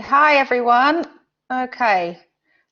Hi everyone. Okay,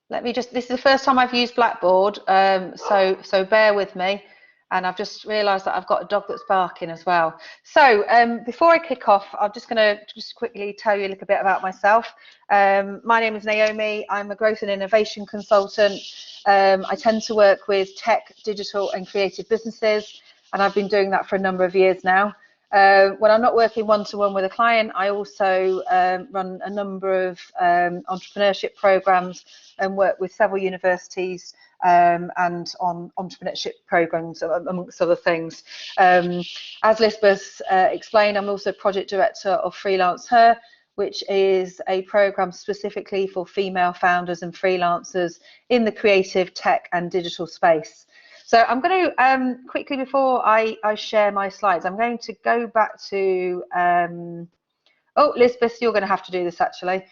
this is the first time I've used Blackboard, so bear with me. And I've just realised that I've got a dog that's barking as well. So before I kick off, I'm just going to quickly tell you a little bit about myself. My name is Naomi. I'm a growth and innovation consultant. I tend to work with tech, digital and creative businesses, and I've been doing that for a number of years now. When I'm not working one-to-one with a client, I also run a number of entrepreneurship programs and work with several universities and on entrepreneurship programs, amongst other things. As Lisbeth explained, I'm also project director of Freelance Her, which is a program specifically for female founders and freelancers in the creative, tech and digital space. So I'm going to quickly, before I share my slides, I'm going to go back to, oh, Lisbeth, you're going to have to do this actually.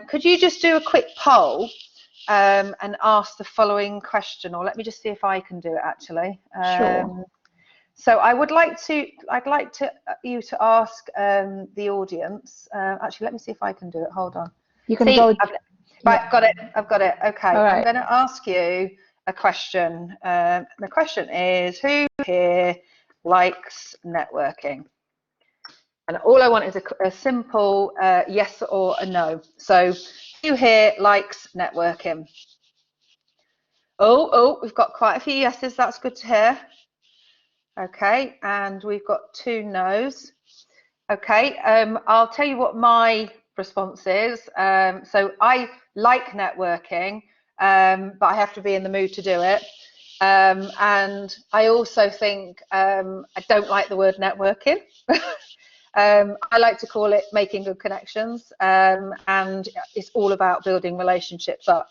Could you just do a quick poll and ask the following question, or let me just see if I can do it actually. Sure. So I'd like you to ask the audience. Actually, let me see if I can do it. Hold on. You can go. Right, got it. I've got it. Okay, All right. I'm going to ask you a question. The question is, who here likes networking? And all I want is a simple yes or a no. So who here likes networking? Oh, we've got quite a few yeses. That's good to hear. Okay, and we've got 2 no's. Okay, I'll tell you what my response is. So I like networking, but I have to be in the mood to do it. And I also think I don't like the word networking. I like to call it making good connections, and it's all about building relationships up.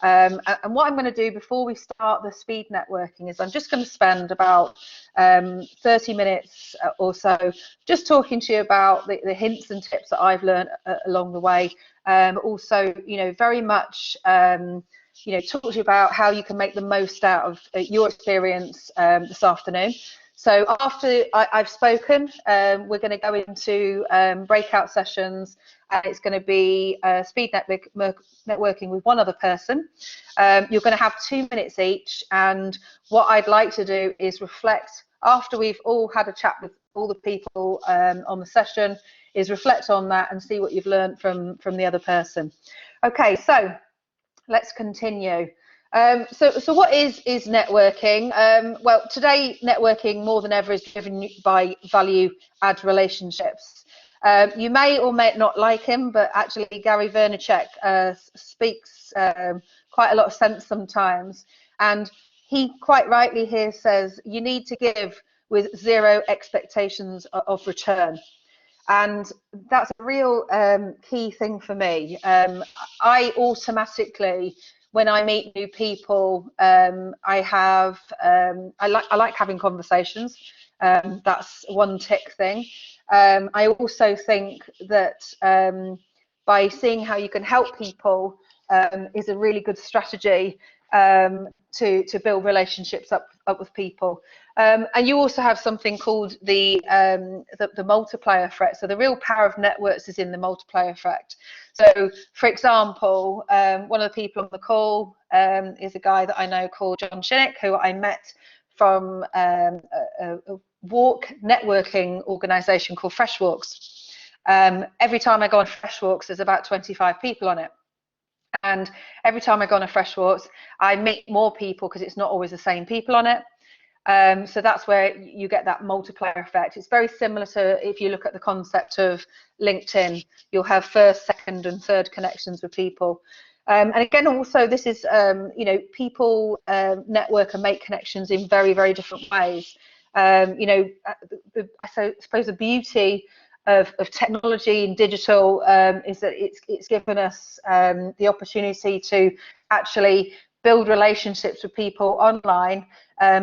And what I'm going to do before we start the speed networking is I'm just going to spend about 30 minutes or so just talking to you about the hints and tips that I've learned along the way. Also, very much, talk to you about how you can make the most out of your experience this afternoon. So after I've spoken, we're going to go into breakout sessions, and it's going to be speed networking with one other person. You're going to have 2 minutes each, and what I'd like to do is reflect after we've all had a chat with all the people on the session, is reflect on that and see what you've learned from the other person. Okay, so let's continue. So what is networking? Well, today networking more than ever is driven by value-add relationships. You may or may not like him, but actually Gary Vaynerchuk speaks quite a lot of sense sometimes, and he quite rightly here says you need to give with 0 expectations of return. And that's a real key thing for me. I automatically, when I meet new people, I like having conversations. That's one tick thing. I also think that by seeing how you can help people is a really good strategy to build relationships up with people. And you also have something called the multiplier effect. So the real power of networks is in the multiplier effect. So, for example, one of the people on the call is a guy that I know called John Shinnick, who I met from a walk networking organisation called Fresh Walks. Every time I go on Fresh Walks, there's about 25 people on it. And every time I go on a Fresh Walks, I meet more people because it's not always the same people on it. So that's where you get that multiplier effect. It's very similar to if you look at the concept of LinkedIn, you'll have first, second and third connections with people. And again, also this is, people network and make connections in very, very different ways. I suppose the beauty of technology and digital is that it's given us the opportunity to actually build relationships with people online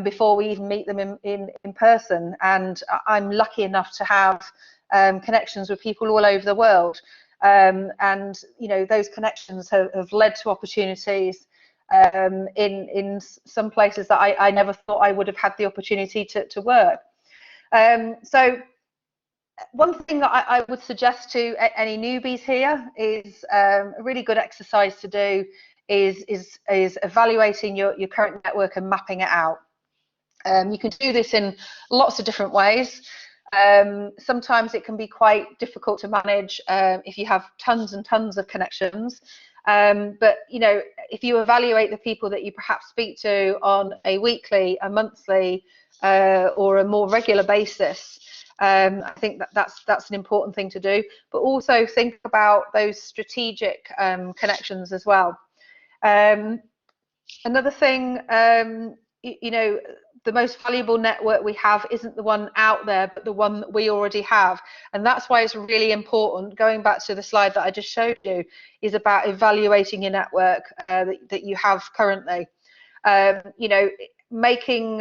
before we even meet them in person. And I'm lucky enough to have connections with people all over the world. And those connections have led to opportunities in some places that I never thought I would have had the opportunity to work. So one thing that I would suggest to any newbies here is a really good exercise to do is evaluating your current network and mapping it out. You can do this in lots of different ways. Sometimes it can be quite difficult to manage if you have tons and tons of connections. But you know, if you evaluate the people that you perhaps speak to on a weekly, a monthly, or a more regular basis, I think that's an important thing to do. But also think about those strategic connections as well. Another thing, you know, the most valuable network we have isn't the one out there, but the one that we already have. And that's why it's really important, going back to the slide that I just showed you, is about evaluating your network that you have currently. You know, making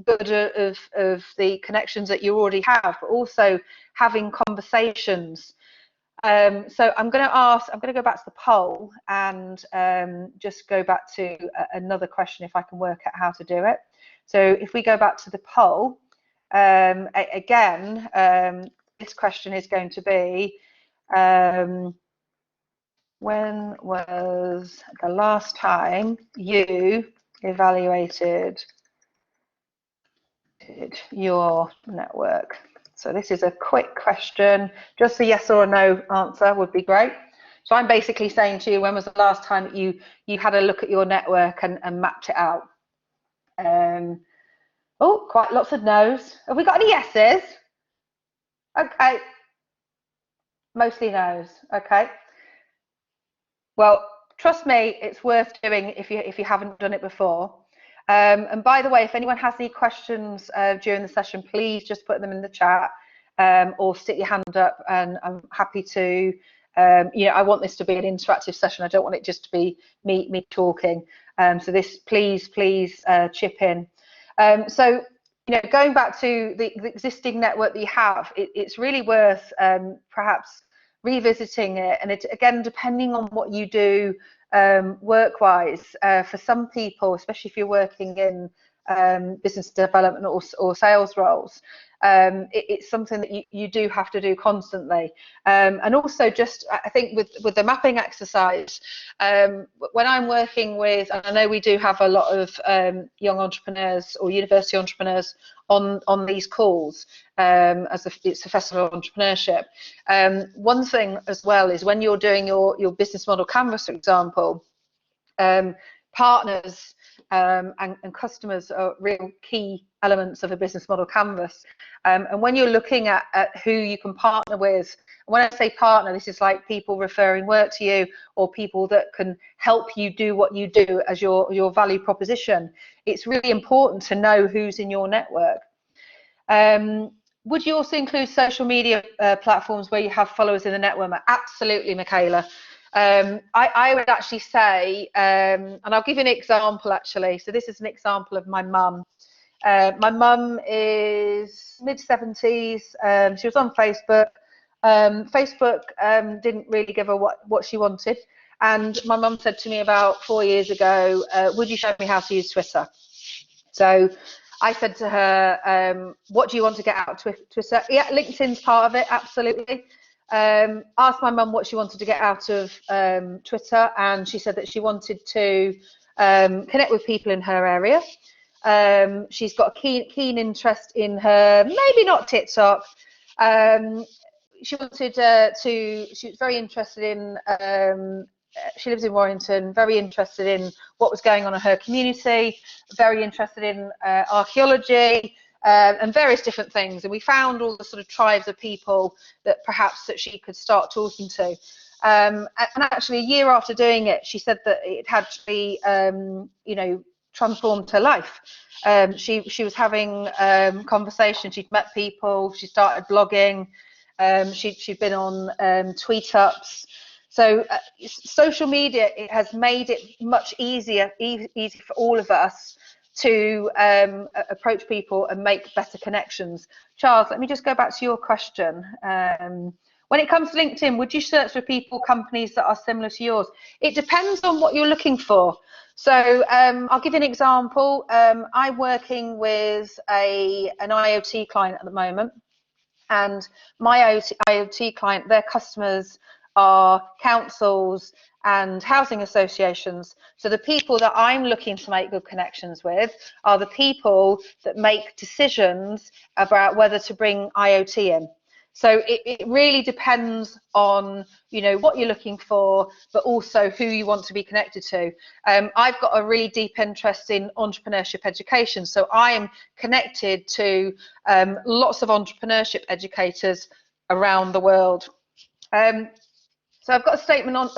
good of the connections that you already have, but also having conversations. So I'm going to go back to the poll and just go back to another question if I can work out how to do it. So if we go back to the poll, again, this question is going to be, when was the last time you evaluated your network? So this is a quick question. Just a yes or a no answer would be great. So I'm basically saying to you, when was the last time that you had a look at your network and mapped it out? Oh, quite lots of no's. Have we got any yeses? Okay. Mostly no's. Okay. Well, trust me, it's worth doing if you haven't done it before. And by the way, if anyone has any questions during the session, please just put them in the chat or stick your hand up, and I'm happy to. You know, I want this to be an interactive session. I don't want it just to be me talking. So this, please chip in. So, you know, going back to the existing network that you have, it's really worth perhaps revisiting it. And it, again, depending on what you do work-wise, for some people, especially if you're working in business development or sales roles, it's something that you do have to do constantly. And also, just I think with the mapping exercise, when I'm working with, and I know we do have a lot of young entrepreneurs or university entrepreneurs on these calls, as it's a festival of entrepreneurship. One thing as well is when you're doing your business model canvas, for example, partners and customers are real key elements of a business model canvas. And when you're looking at who you can partner with, when I say partner, this is like people referring work to you or people that can help you do what you do as your value proposition. It's really important to know who's in your network. Would you also include social media platforms where you have followers in the network? Absolutely, Michaela. I would actually say, and I'll give you an example actually. So this is an example of my mum. My mum is mid-70s. She was on Facebook. Facebook didn't really give her what she wanted. And my mum said to me about 4 years ago, would you show me how to use Twitter? So I said to her, what do you want to get out of Twitter? Yeah, LinkedIn's part of it, absolutely. Asked my mum what she wanted to get out of Twitter, and she said that she wanted to connect with people in her area. She's got a keen interest in her, maybe not TikTok. She wanted she was very interested in, she lives in Warrington, very interested in what was going on in her community, very interested in archaeology, and various different things. And we found all the sort of tribes of people that perhaps that she could start talking to. And actually, a year after doing it, she said that it had actually, you know, transformed her life. She was having conversations. She'd met people. She started blogging. She'd been on tweet ups. So social media, it has made it much easier for all of us to approach people and make better connections. Charles, let me just go back to your question. When it comes to LinkedIn, would you search for people, companies that are similar to yours? It depends on what you're looking for. So I'll give you an example. I'm working with an IoT client at the moment. And my IoT client, their customers are councils and housing associations. So the people that I'm looking to make good connections with are the people that make decisions about whether to bring IoT in. So it really depends on, you know, what you're looking for, but also who you want to be connected to. I've got a really deep interest in entrepreneurship education, so I am connected to lots of entrepreneurship educators around the world. So I've got a statement on,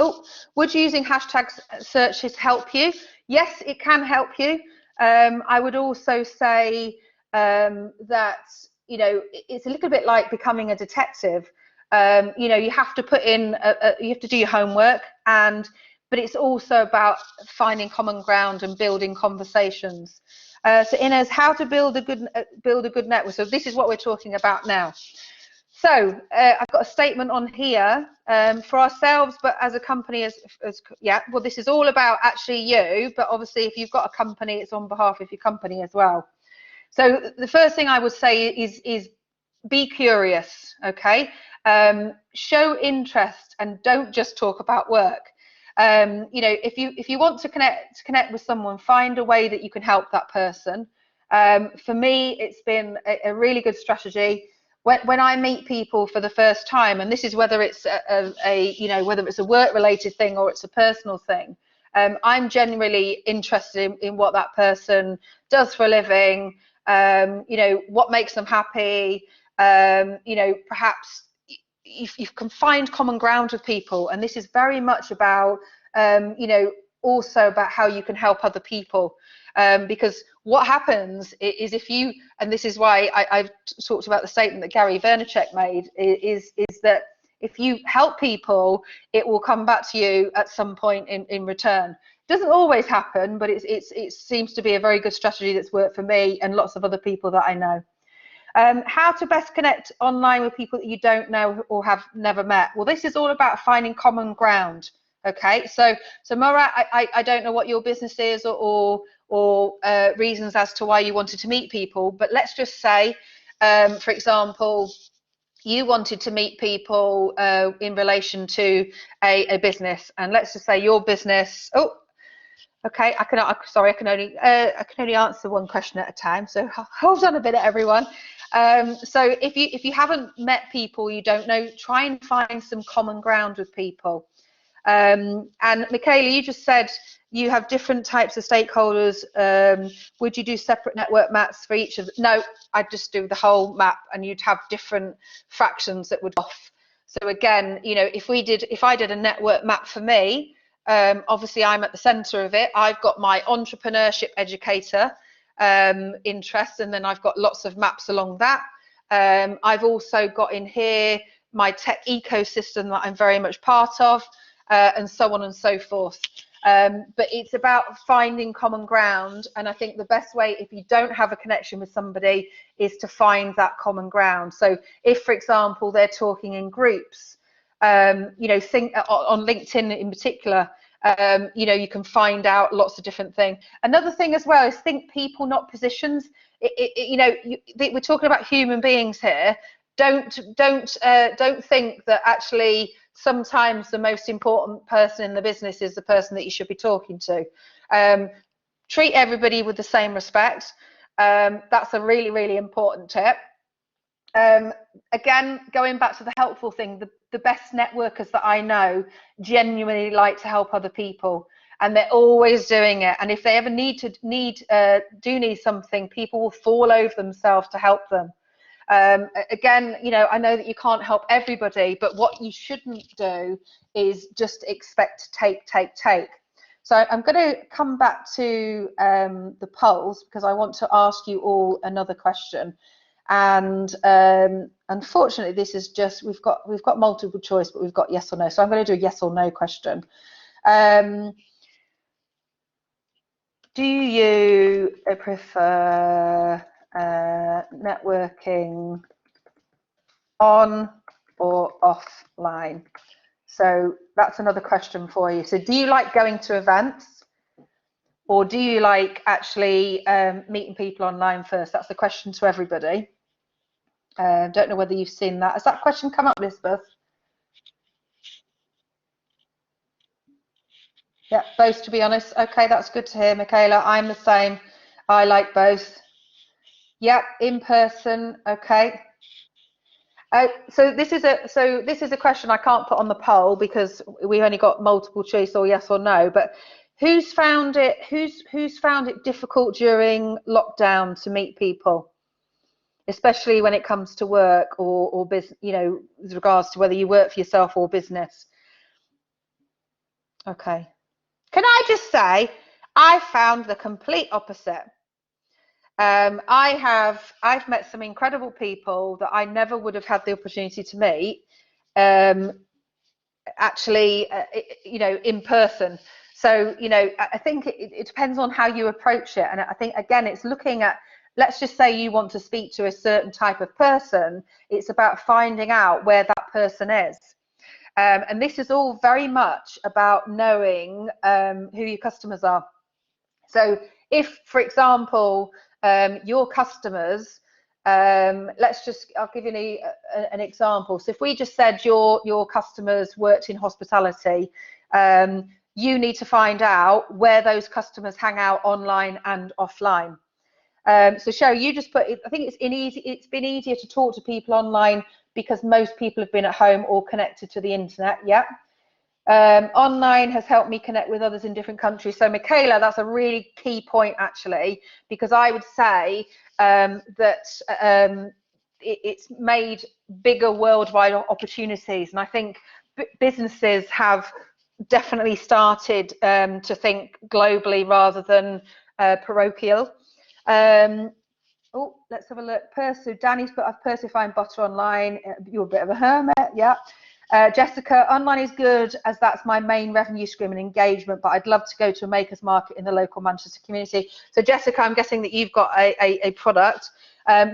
would using hashtag searches help you? Yes, it can help you. I would also say that, you know, it's a little bit like becoming a detective. You know, you have to put in, you have to do your homework, but it's also about finding common ground and building conversations. So Inez, how to build a good network. So this is what we're talking about now. So I've got a statement on here for ourselves, but as a company, well, this is all about actually you, but obviously if you've got a company, it's on behalf of your company as well. So the first thing I would say is be curious, okay? Show interest and don't just talk about work. You know, if you want to connect with someone, find a way that you can help that person. For me, it's been a really good strategy. When I meet people for the first time, and this is whether it's whether it's a work-related thing or it's a personal thing, I'm genuinely interested in what that person does for a living. You know, what makes them happy. You know, perhaps you can find common ground with people, and this is very much about you know, also about how you can help other people. Because what happens is if you, and this is why I've talked about the statement that Gary Vaynerchuk made, is that if you help people, it will come back to you at some point in return. It doesn't always happen, but it seems to be a very good strategy that's worked for me and lots of other people that I know. How to best connect online with people that you don't know or have never met. Well, this is all about finding common ground. Okay, so Murat, I don't know what your business is or reasons as to why you wanted to meet people, but let's just say, for example, you wanted to meet people in relation to a business, and let's just say your business. Oh, okay, I can only answer one question at a time. So hold on a minute, everyone. So if you haven't met people you don't know, try and find some common ground with people. And Michaela, you just said you have different types of stakeholders. Would you do separate network maps for each of them? No, I'd just do the whole map, and you'd have different fractions that would off. So again, you know, if I did a network map for me, obviously I'm at the center of it. I've got my entrepreneurship educator interests, and then I've got lots of maps along that. I've also got in here my tech ecosystem that I'm very much part of. And so on and so forth. But it's about finding common ground, and I think the best way, if you don't have a connection with somebody, is to find that common ground. So if, for example, they're talking in groups, you know, think on LinkedIn in particular, you know, you can find out lots of different things. Another thing as well is think people, not positions. You know, we're talking about human beings here. Don't think that actually sometimes the most important person in the business is the person that you should be talking to. Treat everybody with the same respect. That's a really, really important tip. Again, going back to the helpful thing, the best networkers that I know genuinely like to help other people, and they're always doing it. And if they ever do need something, people will fall over themselves to help them. Again, you know, I know that you can't help everybody, but what you shouldn't do is just expect to take. So I'm going to come back to the polls, because I want to ask you all another question. And unfortunately, this is just, we've got multiple choice, but we've got yes or no. So I'm going to do a yes or no question. Do you prefer networking on or offline? So that's another question for you. So do you like going to events, or do you like actually meeting people online first? That's the question to everybody. Don't know whether you've seen that. Has that question come up, Elizabeth? Yeah, both, to be honest. Okay, that's good to hear, Michaela. I'm the same. I like both. Yep, in person. Okay. So this is a question I can't put on the poll because we've only got multiple choice or yes or no. But who's found it difficult during lockdown to meet people, especially when it comes to work or business? You know, with regards to whether you work for yourself or business. Okay. Can I just say, I found the complete opposite. I've met some incredible people that I never would have had the opportunity to meet, actually, you know, in person. So, you know, I think it depends on how you approach it. And I think, again, it's looking at, let's just say you want to speak to a certain type of person. It's about finding out where that person is. And this is all very much about knowing who your customers are. So if, for example, your customers, I'll give you an example. So if we just said your customers worked in hospitality, you need to find out where those customers hang out online and offline. So Sherry, you just put, I think it's been easier to talk to people online because most people have been at home or connected to the internet. Yeah. Online has helped me connect with others in different countries. So Michaela, that's a really key point actually, because I would say that it's made bigger worldwide opportunities. And I think businesses have definitely started to think globally rather than parochial. Oh, let's have a look. Persu, Danny's put, I've Persu find butter online. You're a bit of a hermit, yeah. Jessica, online is good as that's my main revenue stream and engagement, but I'd love to go to a makers market in the local Manchester community. So Jessica, I'm guessing that you've got a product.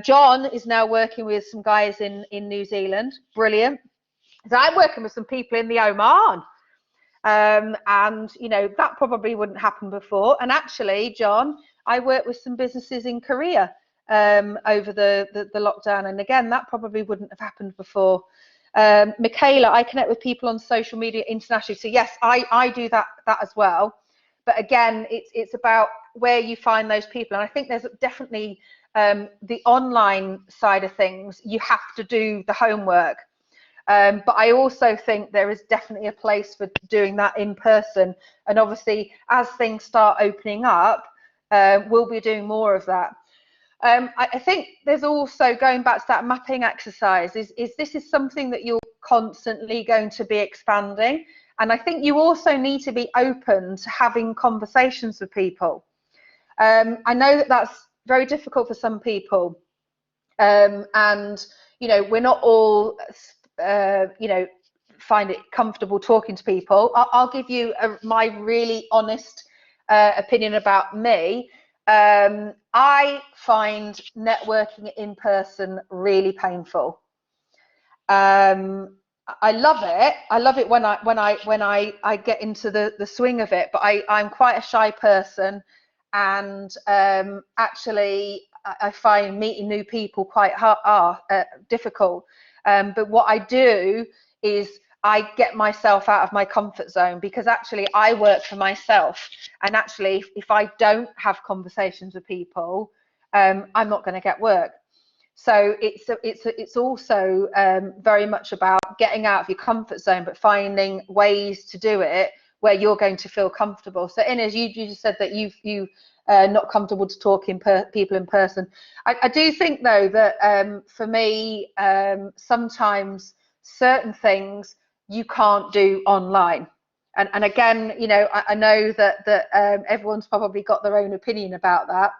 John is now working with some guys in New Zealand. Brilliant. So I'm working with some people in the Oman. And you know, that probably wouldn't happen before. And actually, John, I work with some businesses in Korea over the lockdown, and again, that probably wouldn't have happened before. Michaela, I connect with people on social media internationally. So yes, I do that as well. But again, it's about where you find those people. And I think there's definitely the online side of things, you have to do the homework. But I also think there is definitely a place for doing that in person. And obviously, as things start opening up, we'll be doing more of that. I think there's also, going back to that mapping exercise, this is something that you're constantly going to be expanding. And I think you also need to be open to having conversations with people. I know that that's very difficult for some people. And, you know, we're not all, you know, find it comfortable talking to people. I'll give you my really honest opinion about me. I find networking in person really painful. I love it. I love it when I get into the swing of it. But I'm quite a shy person, and actually I find meeting new people quite difficult. But what I do is I get myself out of my comfort zone, because actually I work for myself, and actually if I don't have conversations with people, I'm not going to get work. So it's also very much about getting out of your comfort zone, but finding ways to do it where you're going to feel comfortable. So Inez, you just said that you not comfortable to talk people in person. I do think though that for me, sometimes certain things you can't do online. And again, you know, I know that everyone's probably got their own opinion about that.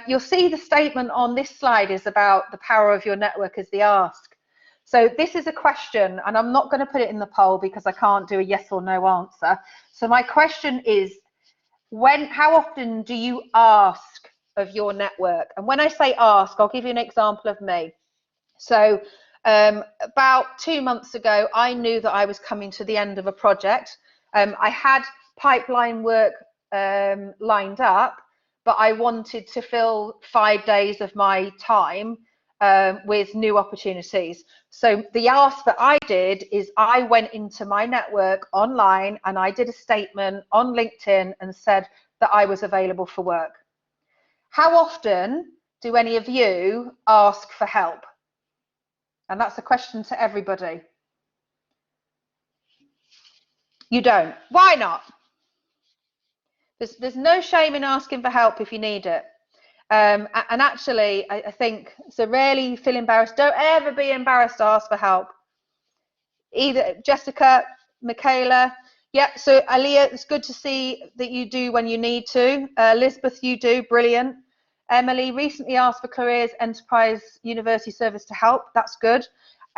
You'll see the statement on this slide is about the power of your network as the ask. So this is a question, and I'm not going to put it in the poll because I can't do a yes or no answer. So my question is, how often do you ask of your network? And when I say ask, I'll give you an example of me. So about 2 months ago, I knew that I was coming to the end of a project. I had pipeline work lined up, but I wanted to fill 5 days of my time with new opportunities. So the ask that I did is I went into my network online and I did a statement on LinkedIn and said that I was available for work. How often do any of you ask for help? And that's a question to everybody. You don't. Why not? There's no shame in asking for help if you need it. And actually, I think, so rarely feel embarrassed. Don't ever be embarrassed to ask for help. Either Jessica, Michaela, yeah, so Aliyah, it's good to see that you do when you need to. Elizabeth, you do, brilliant. Emily, recently asked for Careers Enterprise University Service to help. That's good.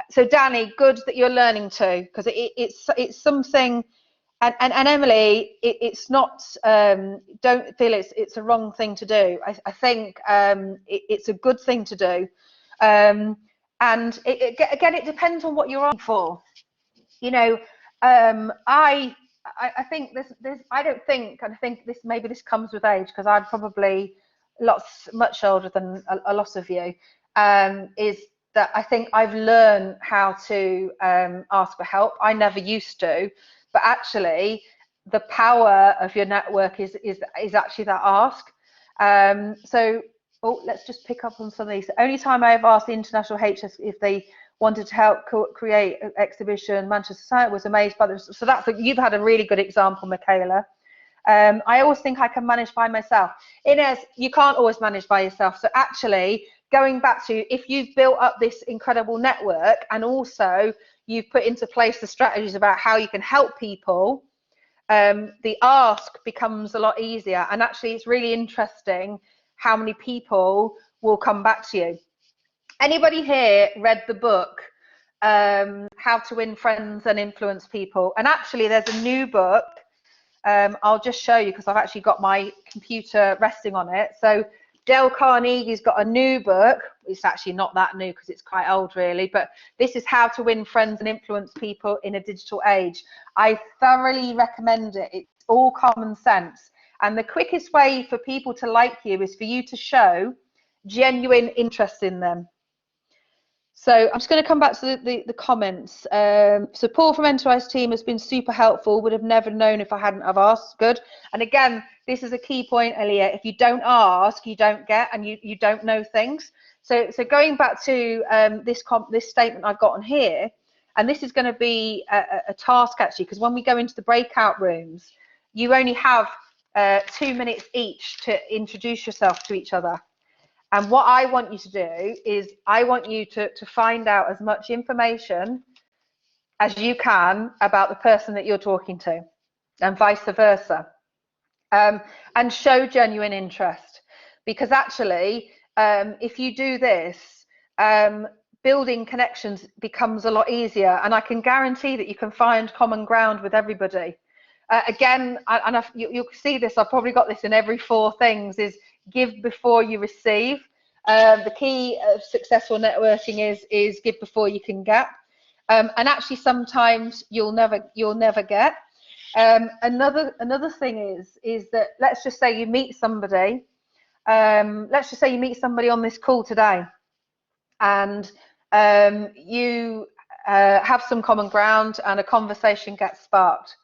So Danny, good that you're learning to, because it's something. And Emily, it's not. Don't feel it's a wrong thing to do. I think it's a good thing to do. And again, it depends on what you're on for. You know, I think I don't think, and I think maybe this comes with age, because I'm probably much older than a lot of you, is that I think I've learned how to ask for help. I never used to, but actually the power of your network is actually that ask. So let's just pick up on some of these. The only time I've asked the International HS if they wanted to help create an exhibition, Manchester Society was amazed by this. So you've had a really good example, Michaela. I always think I can manage by myself. Inez, you can't always manage by yourself. So actually, going back to, if you've built up this incredible network and also you've put into place the strategies about how you can help people, the ask becomes a lot easier. And actually, it's really interesting how many people will come back to you. Anybody here read the book, How to Win Friends and Influence People? And actually, there's a new book. I'll just show you because I've actually got my computer resting on it. So Dale Carnegie's got a new book. It's actually not that new because it's quite old really, but this is How to Win Friends and Influence People in a Digital Age. I thoroughly recommend it. It's all common sense. And the quickest way for people to like you is for you to show genuine interest in them. So I'm just going to come back to the comments. Support from Enterprise team has been super helpful. Would have never known if I hadn't have asked. Good. And again, this is a key point, Aliyah. If you don't ask, you don't get, and you don't know things. So going back to this statement I've got on here, and this is going to be a task actually, because when we go into the breakout rooms, you only have 2 minutes each to introduce yourself to each other. And what I want you to do is I want you to find out as much information as you can about the person that you're talking to, and vice versa. And show genuine interest, because actually, if you do this, building connections becomes a lot easier, and I can guarantee that you can find common ground with everybody. Again, you'll see this, I've probably got this in every 4 things, is give before you receive. The key of successful networking is give before you can get. And actually sometimes you'll never get. Another thing is that, let's just say you meet somebody, let's just say you meet somebody on this call today, and you have some common ground and a conversation gets sparked.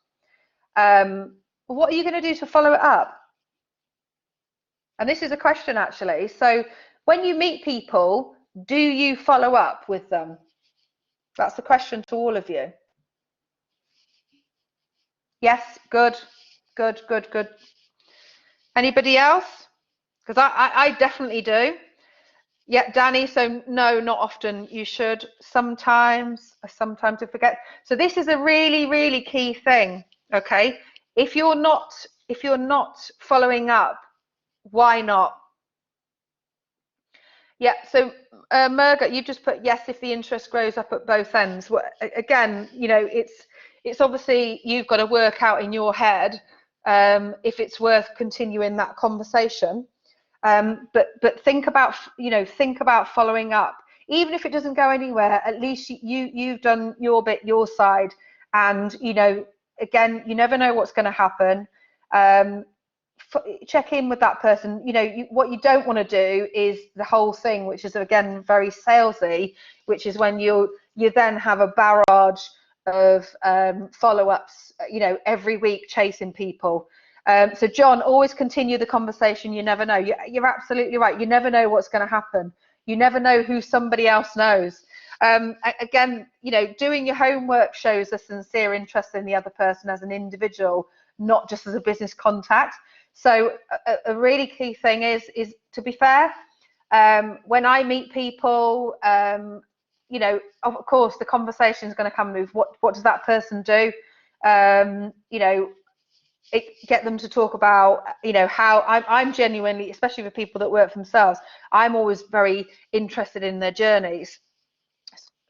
What are you going to do to follow it up? And this is a question actually. So when you meet people, do you follow up with them? That's the question to all of you. Yes, good. Anybody else? Because I definitely do. Yeah, Danny, so no, not often. You should. Sometimes I forget. So this is a really, really key thing, okay? If you're not following up, why not? Yeah, so Merga, you've just put yes if the interest grows up at both ends. Again, you know, it's obviously you've got to work out in your head if it's worth continuing that conversation. But think about following up. Even if it doesn't go anywhere, at least you've done your bit, your side, and you know, again, you never know what's going to happen. check in with that person. You know, what you don't want to do is the whole thing, which is again very salesy, which is when you then have a barrage of follow-ups, you know, every week chasing people. So John, always continue the conversation. You never know. You're absolutely right. You never know what's going to happen. You never know who somebody else knows. Again, you know, doing your homework shows a sincere interest in the other person as an individual, not just as a business contact. So a really key thing is to be fair. When I meet people, you know, of course, the conversation is going to come with what does that person do? You know, get them to talk about, you know, how I'm genuinely, especially for people that work for themselves, I'm always very interested in their journeys.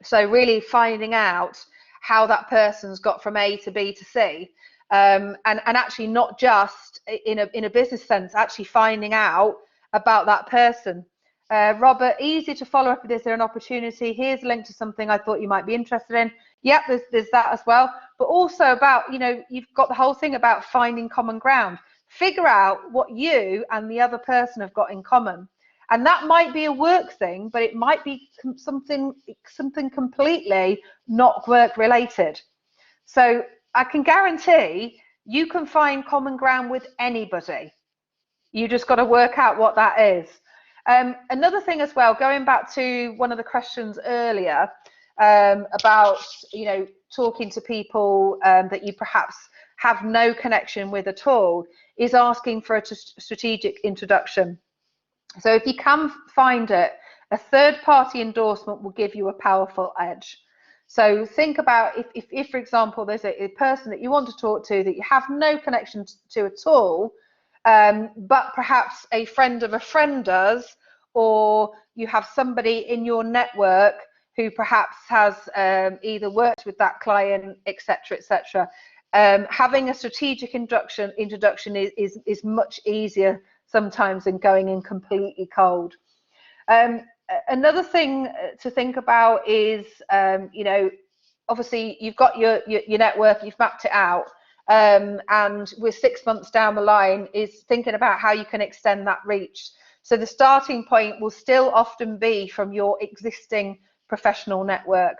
So really finding out how that person's got from A to B to C, and actually not just in a business sense, actually finding out about that person. Robert, easy to follow up with. Is there an opportunity? Here's a link to something I thought you might be interested in. Yep, there's that as well. But also about, you know, you've got the whole thing about finding common ground. Figure out what you and the other person have got in common. And that might be a work thing, but it might be something completely not work related. So I can guarantee you can find common ground with anybody. You just got to work out what that is. Another thing as well, going back to one of the questions earlier about, you know, talking to people that you perhaps have no connection with at all, is asking for a strategic introduction. So if you can find it, a third-party endorsement will give you a powerful edge. So think about if for example, there's a person that you want to talk to that you have no connection to at all, but perhaps a friend of a friend does, or you have somebody in your network who perhaps has either worked with that client, etc., etc. Having a strategic introduction is much easier sometimes than going in completely cold. Another thing to think about is, you know, obviously you've got your network, you've mapped it out, and we're 6 months down the line, is thinking about how you can extend that reach. So the starting point will still often be from your existing professional network.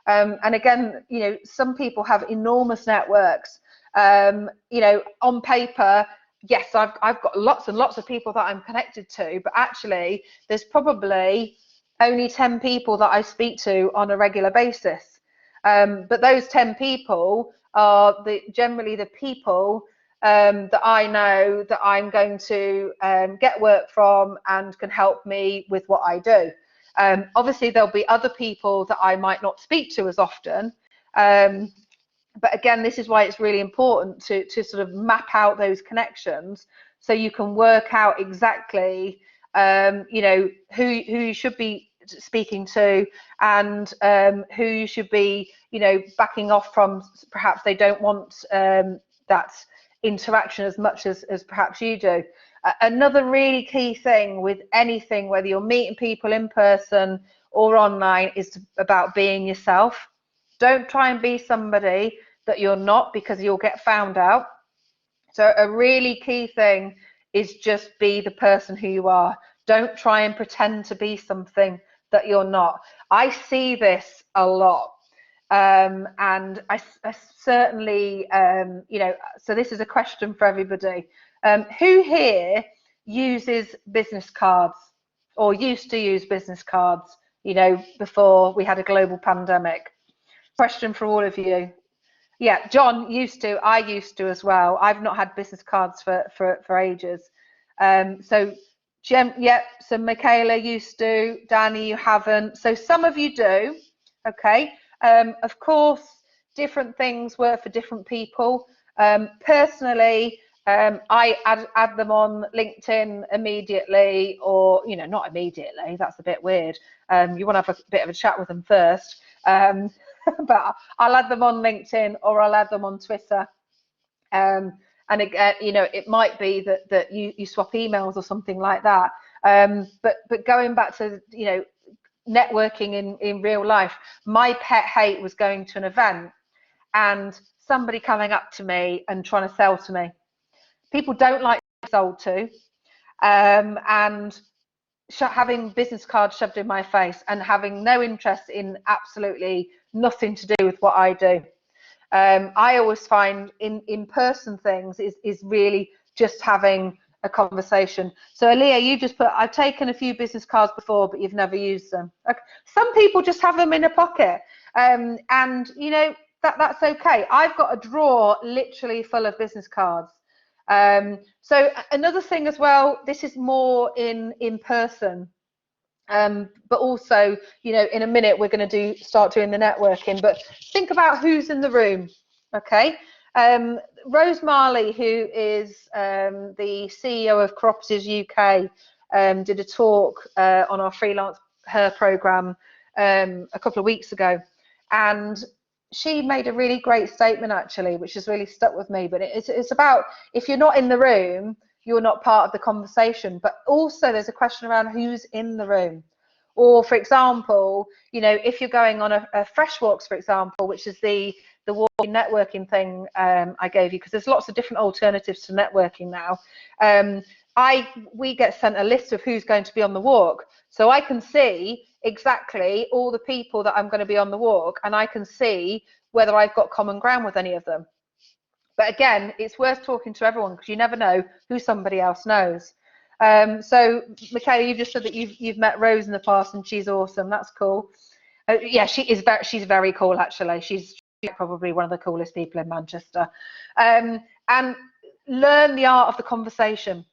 And again, you know, some people have enormous networks. You know, on paper, yes, I've got lots and lots of people that I'm connected to, but actually there's probably only 10 people that I speak to on a regular basis. But those 10 people are generally the people that I know that I'm going to get work from and can help me with what I do. Obviously, there'll be other people that I might not speak to as often. But again, this is why it's really important to sort of map out those connections so you can work out exactly, you know, who you should be speaking to and who you should be, you know, backing off from. Perhaps they don't want that interaction as much as perhaps you do. Another really key thing with anything, whether you're meeting people in person or online, is about being yourself. Don't try and be somebody that you're not, because you'll get found out. So a really key thing is just be the person who you are. Don't try and pretend to be something that you're not. I see this a lot. And I certainly, you know, so this is a question for everybody. Who here uses business cards or used to use business cards, you know, before we had a global pandemic? Question for all of you. Yeah, John used to, I used to as well. I've not had business cards for ages. So yeah, so Michaela used to, Danny, you haven't. So some of you do, okay. Of course, different things work for different people. Personally, I add them on LinkedIn immediately, or, you know, not immediately, that's a bit weird. You want to have a bit of a chat with them first. But I'll add them on LinkedIn, or I'll add them on Twitter. And again, you know, it might be that you swap emails or something like that. But going back to, you know, networking in real life, my pet hate was going to an event and somebody coming up to me and trying to sell to me. People don't like sold to, and having business cards shoved in my face and having no interest in absolutely nothing to do with what I do. I always find in-person things is really just having a conversation. So Aaliyah, you just put, I've taken a few business cards before, but you've never used them. Okay. Some people just have them in a pocket, and you know, that's okay. I've got a drawer literally full of business cards. So another thing as well, this is more in person, but also, you know, in a minute we're going to start doing the networking, but think about who's in the room. Okay. Rose Marley, who is the CEO of Cooperatives UK, did a talk on our Freelance Her program a couple of weeks ago, and she made a really great statement actually, which has really stuck with me. But it's about, if you're not in the room, you're not part of the conversation. But also there's a question around who's in the room. Or for example, you know, if you're going on a Fresh Walks, for example, which is the walking networking thing I gave you, because there's lots of different alternatives to networking now. We get sent a list of who's going to be on the walk, so I can see exactly all the people that I'm going to be on the walk, and I can see whether I've got common ground with any of them. But again, it's worth talking to everyone, because you never know who somebody else knows. So Michaela, you've just said that you've met Rose in the past and she's awesome. That's cool. Yeah, she's very cool actually. She's probably one of the coolest people in Manchester. And learn the art of the conversation.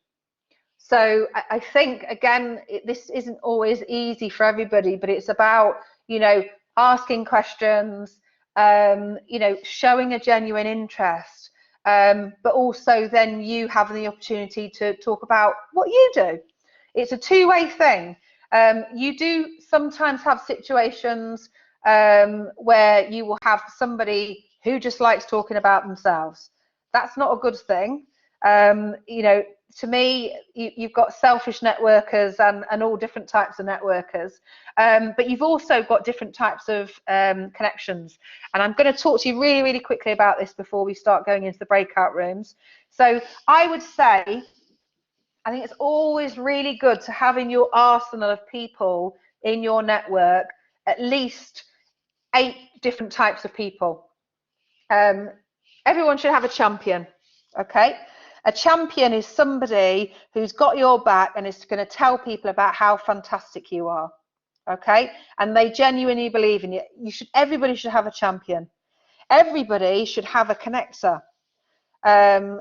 So I think, again, this isn't always easy for everybody, but it's about, you know, asking questions, you know, showing a genuine interest, but also then you having the opportunity to talk about what you do. It's a two-way thing. You do sometimes have situations where you will have somebody who just likes talking about themselves. That's not a good thing. You know, to me, you've got selfish networkers and all different types of networkers, but you've also got different types of connections. And I'm going to talk to you really, really quickly about this before we start going into the breakout rooms. So I would say, I think it's always really good to have in your arsenal of people in your network at least 8 different types of people. Everyone should have a champion, okay? A champion is somebody who's got your back and is going to tell people about how fantastic you are, okay? And they genuinely believe in you. Everybody should have a champion. Everybody should have a connector.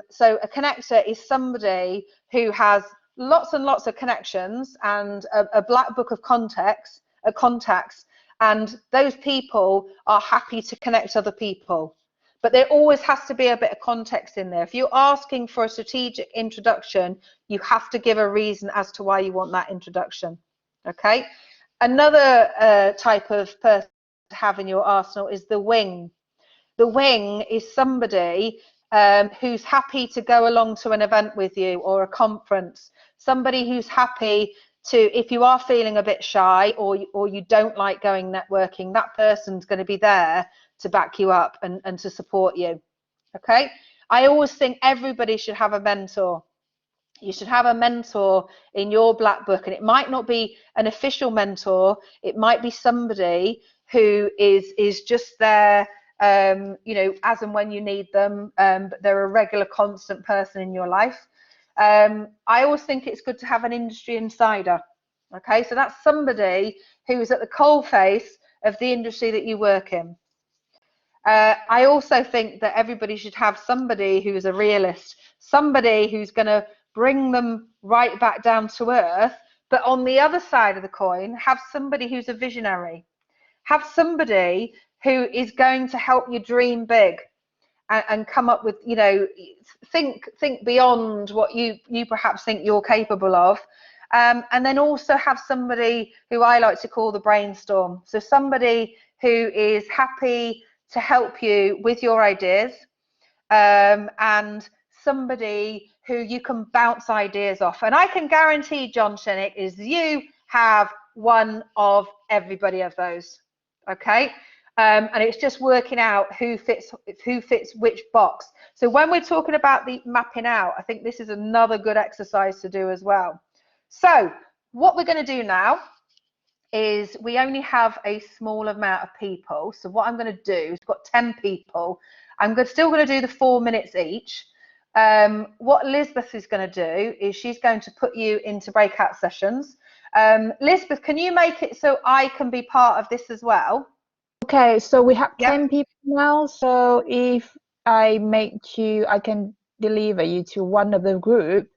So a connector is somebody who has lots and lots of connections and a black book of contacts, and those people are happy to connect other people. But there always has to be a bit of context in there. If you're asking for a strategic introduction, you have to give a reason as to why you want that introduction. Okay. Another type of person to have in your arsenal is the wing. The wing is somebody who's happy to go along to an event with you or a conference. Somebody who's happy to, if you are feeling a bit shy or you don't like going networking, that person's going to be there to back you up and to support you. Okay. I always think everybody should have a mentor. You should have a mentor in your black book, and it might not be an official mentor. It might be somebody who is just there, you know, as and when you need them, but they're a regular, constant person in your life. I always think it's good to have an industry insider. Okay, so that's somebody who is at the coalface of the industry that you work in. I also think that everybody should have somebody who is a realist, somebody who's going to bring them right back down to earth, but on the other side of the coin, have somebody who's a visionary. Have somebody who is going to help you dream big and come up with, you know, think beyond what you perhaps think you're capable of. And then also have somebody who I like to call the brainstorm. So somebody who is happy to help you with your ideas, and somebody who you can bounce ideas off. And I can guarantee, John Shinnick, is you have one of everybody of those. Okay. And it's just working out who fits which box. So when we're talking about the mapping out, I think this is another good exercise to do as well. So what we're going to do now is we only have a small amount of people. So what I'm going to do is we've got 10 people. Still going to do the 4 minutes each. What Elizabeth is going to do is she's going to put you into breakout sessions. Elizabeth, can you make it so I can be part of this as well? Okay, so we have 10 people now. So if I can deliver you to one of the group,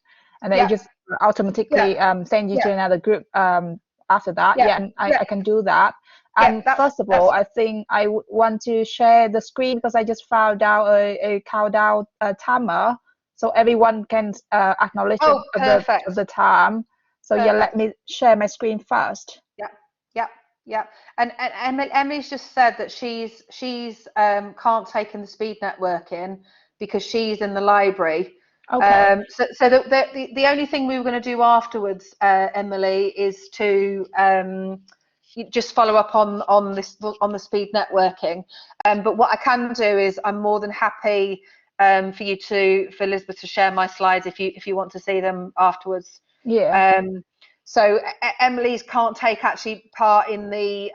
and then it just automatically send you to another group after that. And I can do that. And first of all, I think I would want to share the screen because I just found out a countdown timer, so everyone can acknowledge of the time. So let me share my screen first. Yeah, and Emily's just said that she's can't take in the speed networking because she's in the library. Okay. So the only thing we were going to do afterwards, Emily, is to just follow up on the speed networking. But what I can do is I'm more than happy for Elizabeth to share my slides if you want to see them afterwards. Yeah. So Emily's can't take actually part in the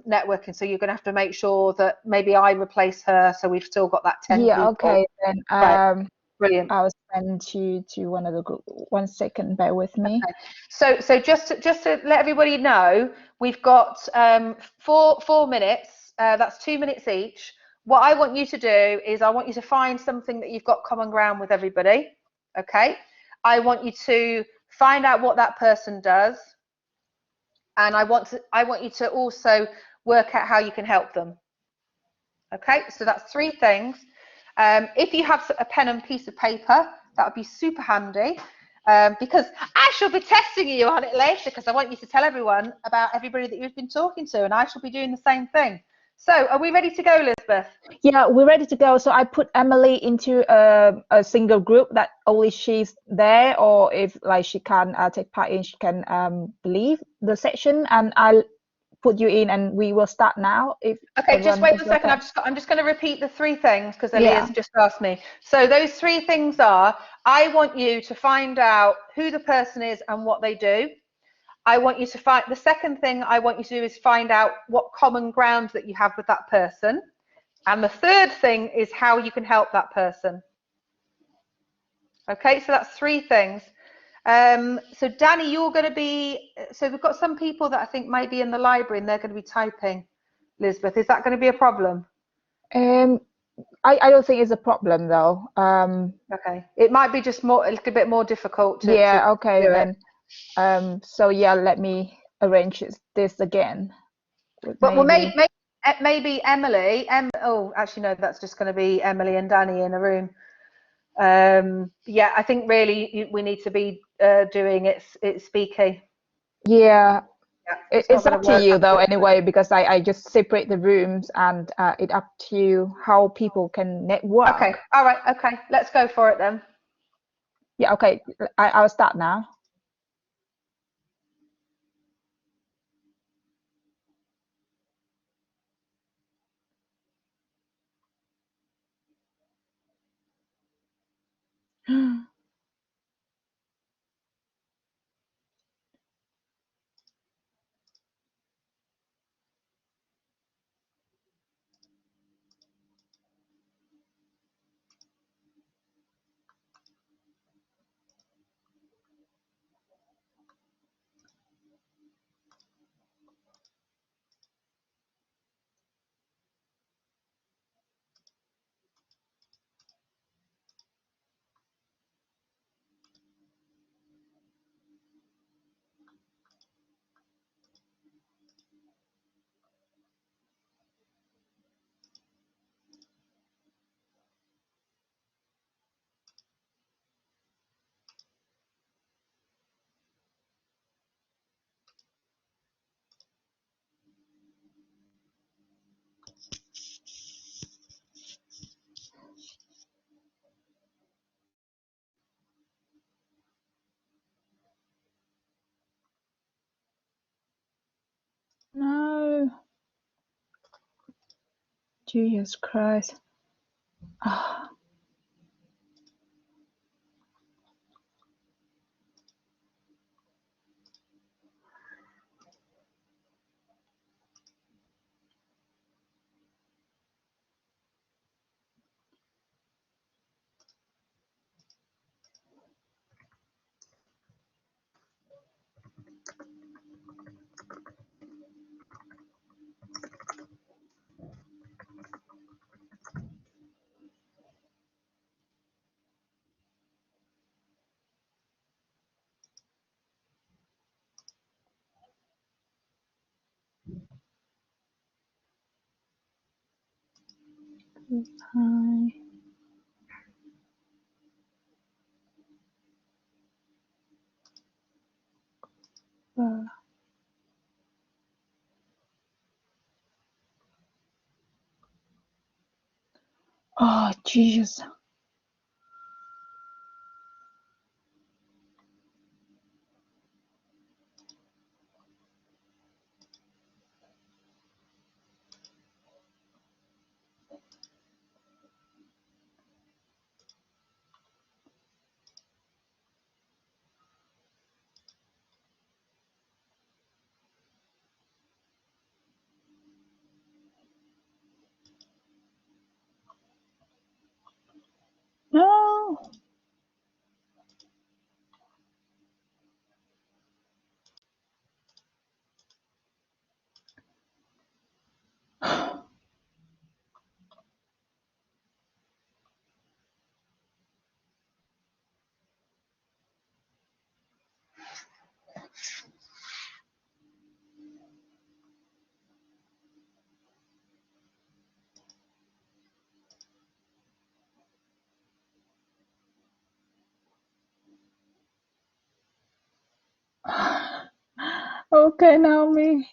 networking, so you're going to have to make sure that maybe I replace her, so we've still got that 10 people. Okay, then right. Brilliant. I'll send you to one of the group. 1 second, bear with me. Okay. So just to let everybody know, we've got 4 minutes. That's 2 minutes each. What I want you to do is I want you to find something that you've got common ground with everybody. Okay. I want you to find out what that person does, and I want you to also work out how you can help them. Okay, so that's 3 things. If you have a pen and piece of paper, that would be super handy, because I shall be testing you on it later, because I want you to tell everyone about everybody that you've been talking to, and I shall be doing the same thing. So are we ready to go, Elizabeth? Yeah, we're ready to go. So I put Emily into a single group that only she's there, or if like she can take part in, she can leave the session, and I'll put you in, and we will start now. Okay, just wait 1 second. I'm just going to repeat the 3 things because Elia's just asked me. So those 3 things are: I want you to find out who the person is and what they do. I want you to find the second thing I want you to do is find out what common ground that you have with that person. And the third thing is how you can help that person. Okay, so that's 3 things. So Danny, you're going to be, so we've got some people that I think might be in the library and they're going to be typing. Elizabeth, is that going to be a problem? I don't think it's a problem though. Okay, it might be just a little bit more difficult to okay do then. So let me arrange this again. But maybe Emily. Oh, actually no, that's just going to be Emily and Danny in a room. Yeah, I think really we need to be doing it speaky. Yeah. It's up to you though anyway, because I just separate the rooms, and it's up to you how people can network. Okay, all right, okay, let's go for it then. Yeah, okay, I'll start now. Jesus Christ. Oh. Hi. Oh, Jesus. No. Okay, Naomi.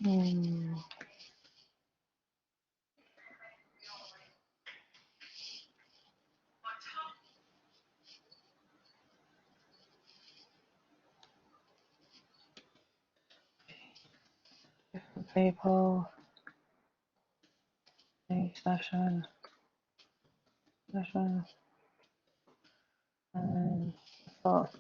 Different people. Session. And thought.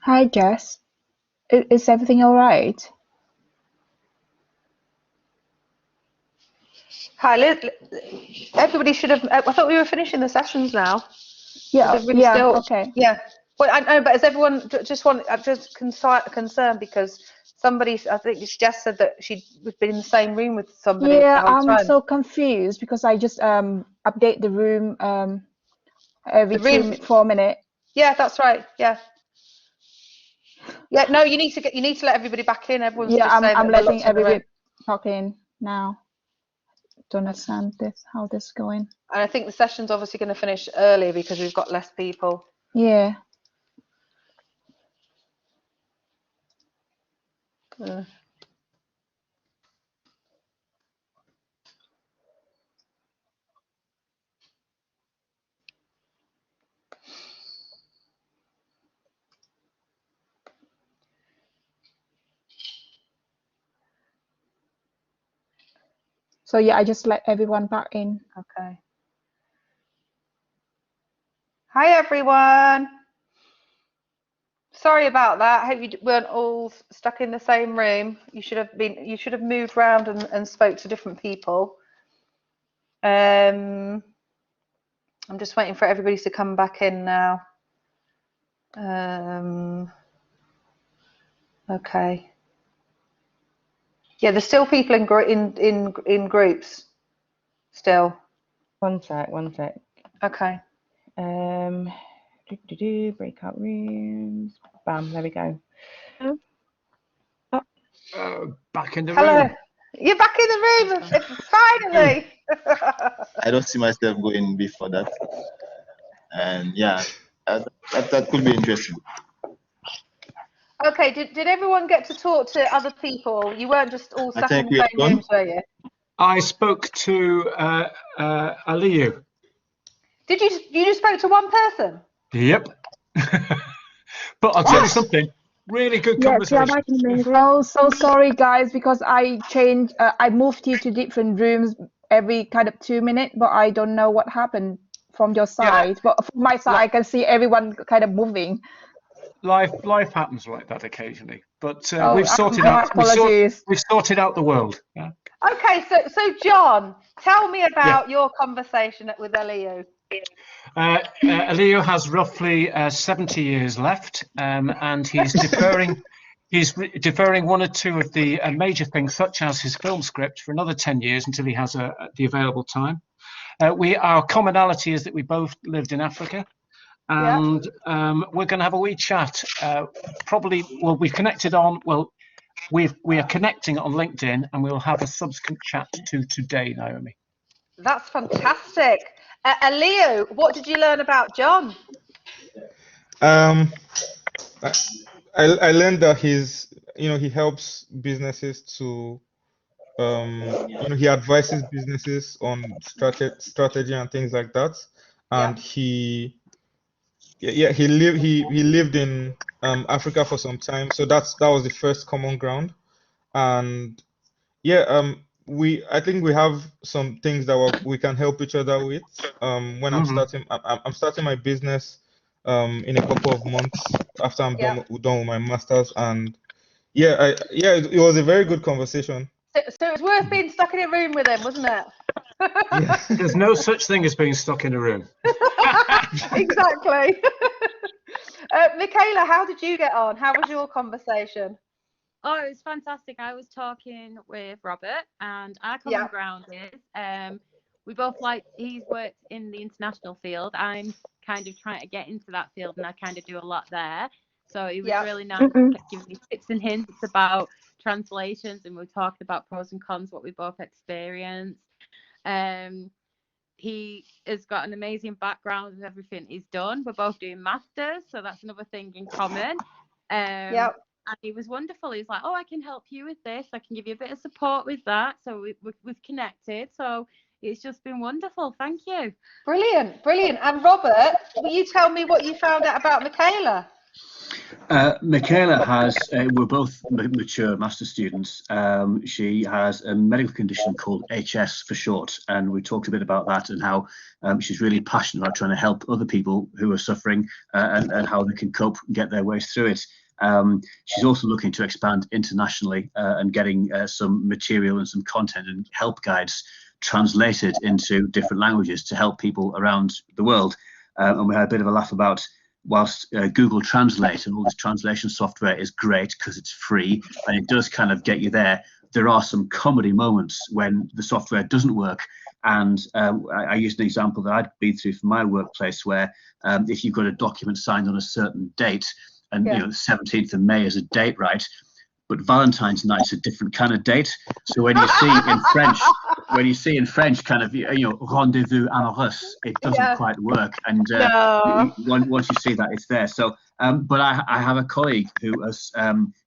Hi, Jess. Is everything all right? Hi, everybody should have. I thought we were finishing the sessions now. Yeah, Is everybody still? okay. Yeah. Well, I know, but is everyone I'm just concerned because somebody, I think Jess said that she'd been in the same room with somebody the Yeah, whole I'm time. so confused because I just update the room every 4 minutes. Yeah, that's right. Yeah. Yeah. No, you need to let everybody back in. Everyone's just saying I'm that letting everybody back in now. Don't understand how this is going. And I think the session's obviously going to finish early because we've got less people. Yeah. So yeah, I just let everyone back in. Okay. Hi everyone. Sorry about that. I hope you weren't all stuck in the same room. You should have moved around and spoke to different people. I'm just waiting for everybody to come back in now. Okay. Yeah, there's still people in groups still. One sec. Okay. Breakout rooms. Bam, there we go. Back in the Hello. room. You're back in the room, finally. I don't see myself going before that. And yeah, that could be interesting. Okay, did everyone get to talk to other people? You weren't just all stuck in the same rooms, were you? I spoke to Aliyu. Did you just spoke to one person? Yep. But I'll tell you something. Really good conversation. Oh, so sorry guys, because I changed. I moved you to different rooms every kind of 2 minutes, but I don't know what happened from your side. But from my side, I can see everyone kind of moving. Life happens like that occasionally, but we've sorted we've sorted out the world. Yeah. Okay, so John, tell me about your conversation with Aliyu. Aliyu has roughly 70 years left, and he's deferring. He's deferring one or two of the major things, such as his film script, for another 10 years until he has the available time. Our commonality is that we both lived in Africa, and we're going to have a wee chat. Probably, well, we connected on. Well, we are connecting on LinkedIn, and we will have a subsequent chat to today, Naomi. That's fantastic. Leo, what did you learn about John? I learned that he helps businesses to, he advises businesses on strategy and things like that. And he lived in Africa for some time, so that was the first common ground. And I think we have some things that we can help each other with. When I'm starting my business in a couple of months after I'm done with my masters, and it was a very good conversation. So it's worth being stuck in a room with him, wasn't it? Yeah. There's no such thing as being stuck in a room. Exactly. Michaela, how did you get on? How was your conversation? Oh, it was fantastic. I was talking with Robert, and our common ground is we both he's worked in the international field. I'm kind of trying to get into that field, and I kind of do a lot there. So it was really nice giving me tips and hints about translations, and we talked about pros and cons, what we both experienced. He has got an amazing background with everything he's done. We're both doing masters, so that's another thing in common. And he was wonderful. He was like, "Oh, I can help you with this. I can give you a bit of support with that." So we've connected. So it's just been wonderful. Thank you. Brilliant, brilliant. And Robert, will you tell me what you found out about Michaela? Michaela we're both mature master students. She has a medical condition called HS for short, and we talked a bit about that and how she's really passionate about trying to help other people who are suffering and how they can cope and get their ways through it. She's also looking to expand internationally and getting some material and some content and help guides translated into different languages to help people around the world. And we had a bit of a laugh about, whilst Google Translate and all this translation software is great because it's free and it does kind of get you there, there are some comedy moments when the software doesn't work. And I used an example that I'd been through from my workplace where if you've got a document signed on a certain date, and the 17th of May is a date, right? But Valentine's night's a different kind of date. So when you see in French, kind of, rendezvous amoureux, it doesn't quite work. And once you see that, it's there. So, but I have a colleague who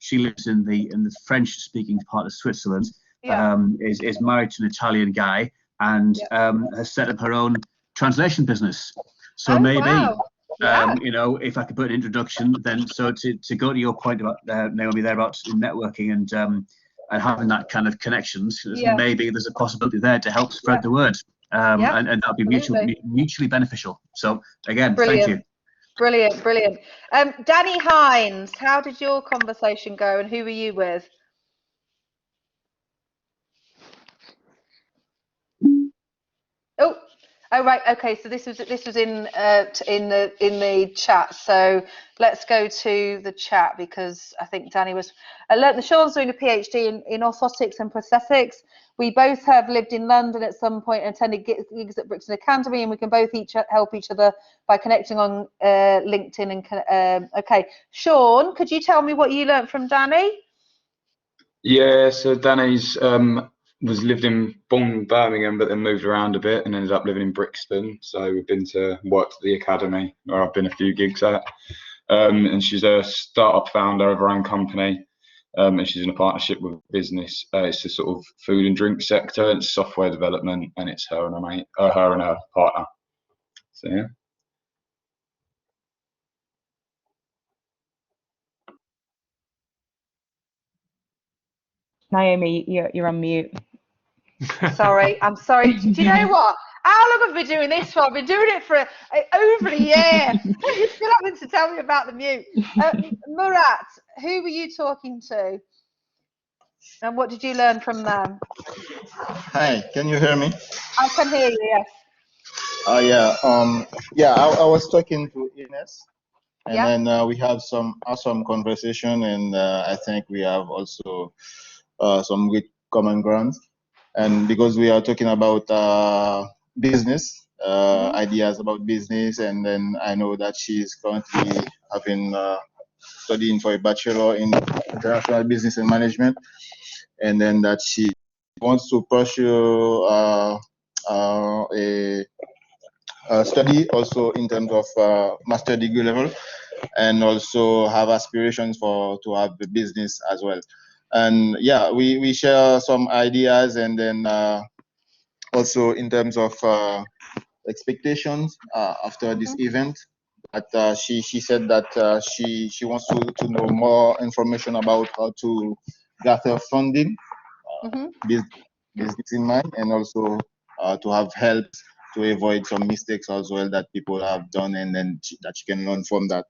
she lives in the French-speaking part of Switzerland. Is married to an Italian guy and has set up her own translation business. So if I could put an introduction, then so to go to your point about Naomi there about networking and having that kind of connections, maybe there's a possibility there to help spread the word, and that'll be mutually beneficial. So again, thank you. Brilliant, brilliant. Danny Hines, how did your conversation go, and who were you with? Oh, right. Okay. So this was in the chat. So let's go to the chat because I think Danny was. Sean's doing a PhD in orthotics and prosthetics. We both have lived in London at some point and attended gigs at Brixton Academy, and we can both help each other by connecting on LinkedIn. And okay, Sean, could you tell me what you learned from Danny? Yeah. So Danny's lived in Birmingham, but then moved around a bit and ended up living in Brixton. So we've been to work at the academy, where I've been a few gigs at. And she's a startup founder of her own company, and she's in a partnership with a business. It's a sort of food and drink sector. It's software development, and it's her and her partner. So yeah. Naomi, you're on mute. Sorry, I'm sorry. Do you know what? How long have we been doing this for? I've been doing it for over a year. You're still having to tell me about the mute. Murat, who were you talking to? And what did you learn from them? Hi, can you hear me? I can hear you, yes. I was talking to Ines, and then we had some awesome conversation, and I think we have also some good common ground. And because we are talking about business, ideas about business, and then I know that she's currently having studying for a bachelor in international business and management, and then that she wants to pursue a study also in terms of master degree level, and also have aspirations to have a business as well. And yeah, we share some ideas, and then also in terms of expectations after this event. But she said that she wants to know more information about how to gather funding, business in mind, and also to have help to avoid some mistakes as well that people have done, and then that she can learn from that.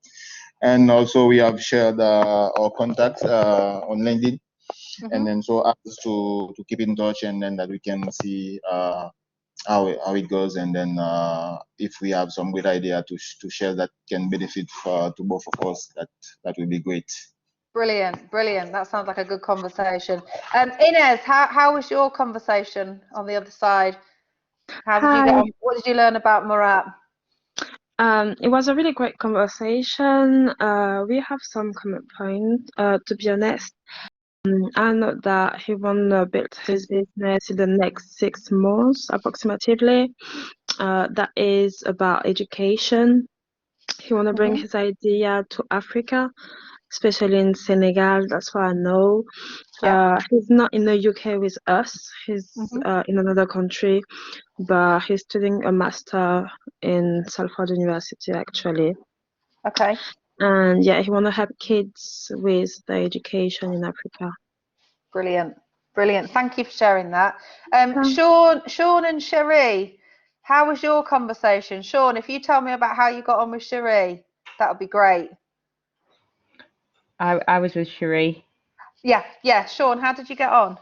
And also we have shared our contacts on LinkedIn, and then so as to keep in touch, and then that we can see how it goes, and then if we have some good idea to share that can benefit to both of us, that would be great. Brilliant, brilliant. That sounds like a good conversation. Inez, how was your conversation on the other side? How did you get on? What did you learn about Murat? It was a really great conversation. We have some common points. To be honest, I know that he want to build his business in the next 6 months, approximately. That is about education. He want to bring his idea to Africa, especially in Senegal. That's what I know. He's not in the UK with us. He's in another country, but he's studying a master in Salford University, actually. Okay. And yeah, he want to help kids with their education in Africa. Brilliant, brilliant. Thank you for sharing that. Sean and Cherie, how was your conversation? Sean, if you tell me about how you got on with Cherie, that would be great. I was with Cherie. Yeah. Sean, how did you get on?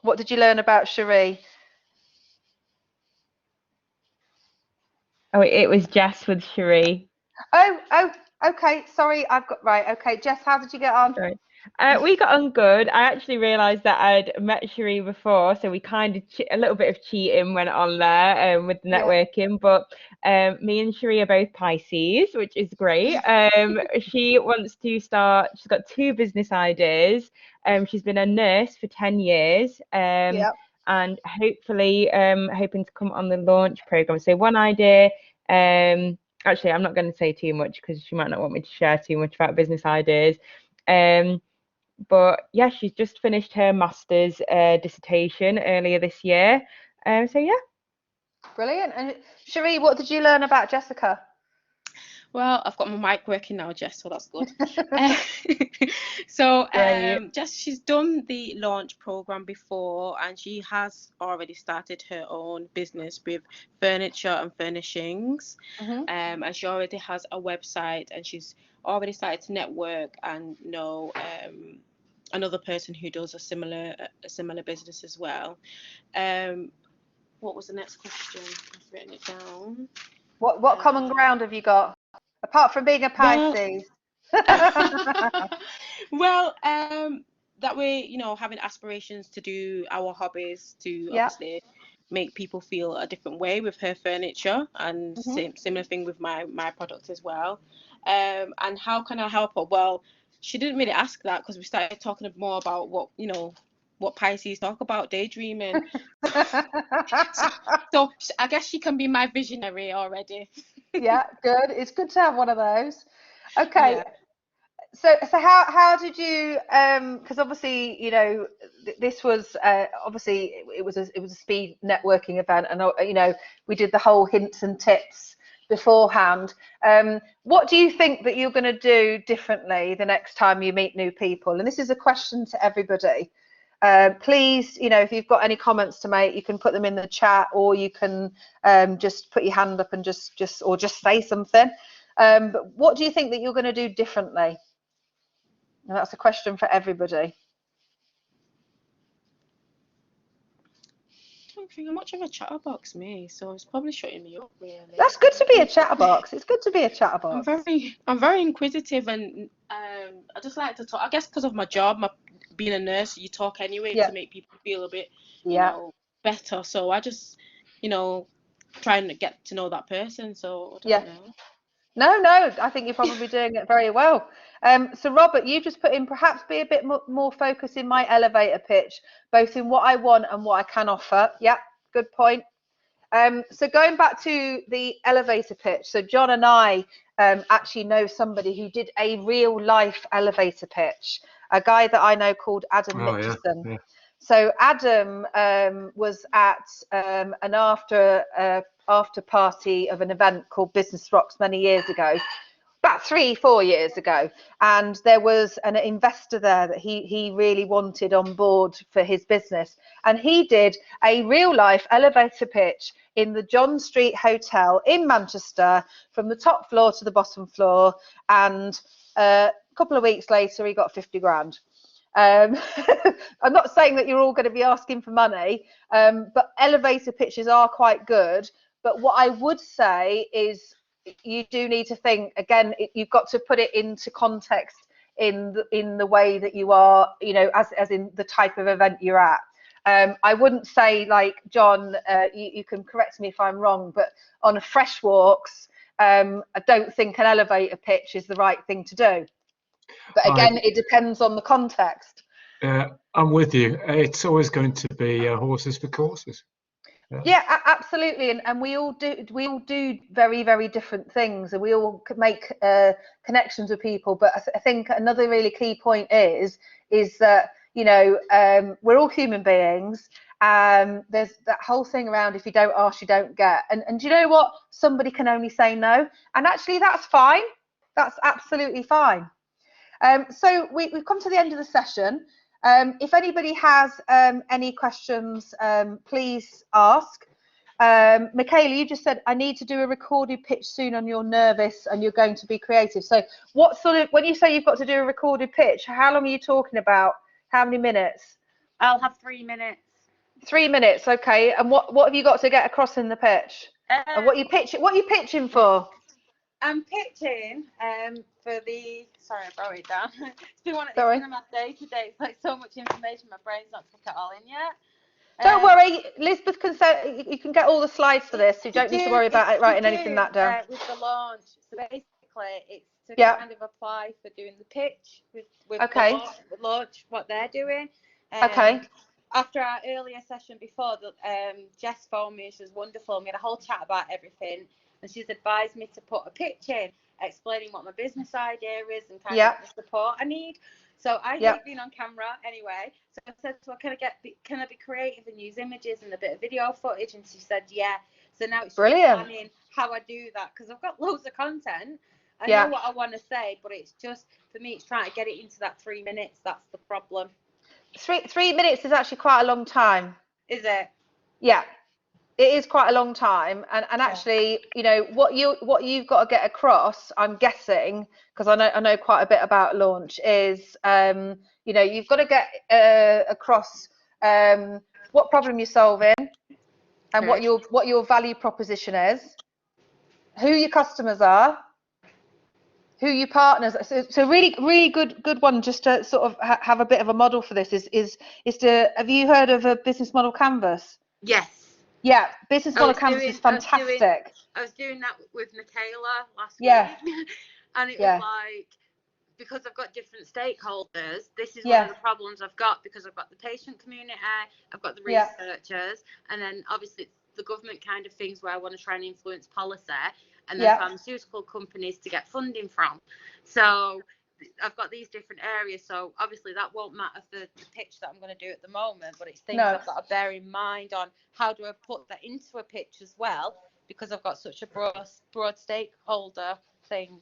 What did you learn about Cherie? Oh, it was Jess with Cherie. Oh, okay. Sorry, I've got right. Okay, Jess, how did you get on? Sorry. We got on good. I actually realised that I'd met Cherie before, so we kind of a little bit of cheating went on there with the networking. But me and Cherie are both Pisces, which is great. She wants to start. She's got 2 business ideas. She's been a nurse for 10 years. And hopefully hoping to come on the launch program. So one idea. Actually, I'm not going to say too much because she might not want me to share too much about business ideas. But yeah, she's just finished her master's dissertation earlier this year. So yeah. Brilliant. And Cherie, what did you learn about Jessica? Well, I've got my mic working now, Jess, so that's good. So Jess, she's done the launch program before, and she has already started her own business with furniture and furnishings. And she already has a website, and she's already started to network and know another person who does a similar business as well. What was the next question? I've written it down. What common ground have you got? Apart from being a Pisces. Well, that way, having aspirations to do our hobbies, to obviously make people feel a different way with her furniture, and similar thing with my products as well. And how can I help her? Well, she didn't really ask that because we started talking more about what Pisces talk about, daydreaming. So I guess she can be my visionary already. Yeah, good. It's good to have one of those. Okay. Yeah. So how did you because obviously this was obviously it was a speed networking event, and we did the whole hints and tips beforehand. What do you think that you're going to do differently the next time you meet new people? And this is a question to everybody. Please, if you've got any comments to make, you can put them in the chat, or you can just put your hand up and just say something. But what do you think that you're going to do differently? And that's a question for everybody. I don't think I'm much of a chatterbox, me, so it's probably shutting me up, really. That's good to be a chatterbox. It's good to be a chatterbox. I'm very inquisitive, and I just like to talk. I guess because of my job, being a nurse, you talk anyway to make people feel a bit, better. So I just, try and get to know that person. So I don't know. No, I think you're probably doing it very well. So Robert, you just put in perhaps be a bit more focused in my elevator pitch, both in what I want and what I can offer. Yeah, good point. So going back to the elevator pitch, so John and I actually know somebody who did a real life elevator pitch, a guy that I know called Adam Mitchison. Yeah. So Adam was at an after party of an event called Business Rocks many years ago, about 3-4 years ago, and there was an investor there that he really wanted on board for his business, and he did a real life elevator pitch in the John Street Hotel in Manchester from the top floor to the bottom floor, and a couple of weeks later he got 50 grand. I'm not saying that you're all going to be asking for money, but elevator pitches are quite good. But what I would say is you do need to think, again, you've got to put it into context in the way that you are, you know, as in the type of event you're at. I wouldn't say, like John, you can correct me if I'm wrong, but on a Fresh Walks, I don't think an elevator pitch is the right thing to do. But again, it depends on the context. I'm with you. It's always going to be horses for courses. Yeah, absolutely, and we all do very, very different things, and we all make connections with people. But I think another really key point is that, you know, we're all human beings. There's that whole thing around if you don't ask, you don't get. And do you know what? Somebody can only say no, and actually that's fine. That's absolutely fine. So we've come to the end of the session. If anybody has any questions, please ask. Michaela, you just said, I need to do a recorded pitch soon and you're nervous and you're going to be creative. So what sort of, when you say you've got to do a recorded pitch, how long are you talking about? How many minutes? I'll have 3 minutes. 3 minutes, okay. And what have you got to get across in the pitch? And what are you pitching for? I'm pitching for the, sorry, I wrote it down. It's been one of my day today. It's like so much information, my brain's not took it all in yet. Don't worry, Elizabeth can say, you can get all the slides for this, so you don't need to worry about writing anything that down. With the launch, so basically it's to kind of apply for doing the pitch with the launch, what they're doing. After our earlier session before, Jess phoned me and she was wonderful. We had a whole chat about everything. And she's advised me to put a pitch in explaining what my business idea is and kind of the support I need. So I hate being on camera anyway. So I said to her, can I be creative and use images and a bit of video footage? And she said, yeah. So now it's planning how I do that, because I've got loads of content. I know what I want to say, but it's just, for me, it's trying to get it into that 3 minutes. That's the problem. 3 minutes is actually quite a long time. Is it? Yeah. It is quite a long time, and actually, you know, what you've got to get across, I'm guessing, because I know quite a bit about launch, is you know, you've got to get across what problem you're solving and what your value proposition is, who your customers are, who your partners are. So really good one, just to sort of have a bit of a model for this is to, have you heard of a business model canvas? Yes. Yeah, business model canvas is fantastic. I was doing that with Michaela last week, and it was like, because I've got different stakeholders, this is one of the problems I've got, because I've got the patient community, I've got the researchers, and then obviously the government kind of things where I want to try and influence policy, and then pharmaceutical companies to get funding from. So I've got these different areas, so obviously that won't matter for the pitch that I'm going to do at the moment, but it's things I've got to bear in mind on how do I put that into a pitch as well, because I've got such a broad stakeholder thing.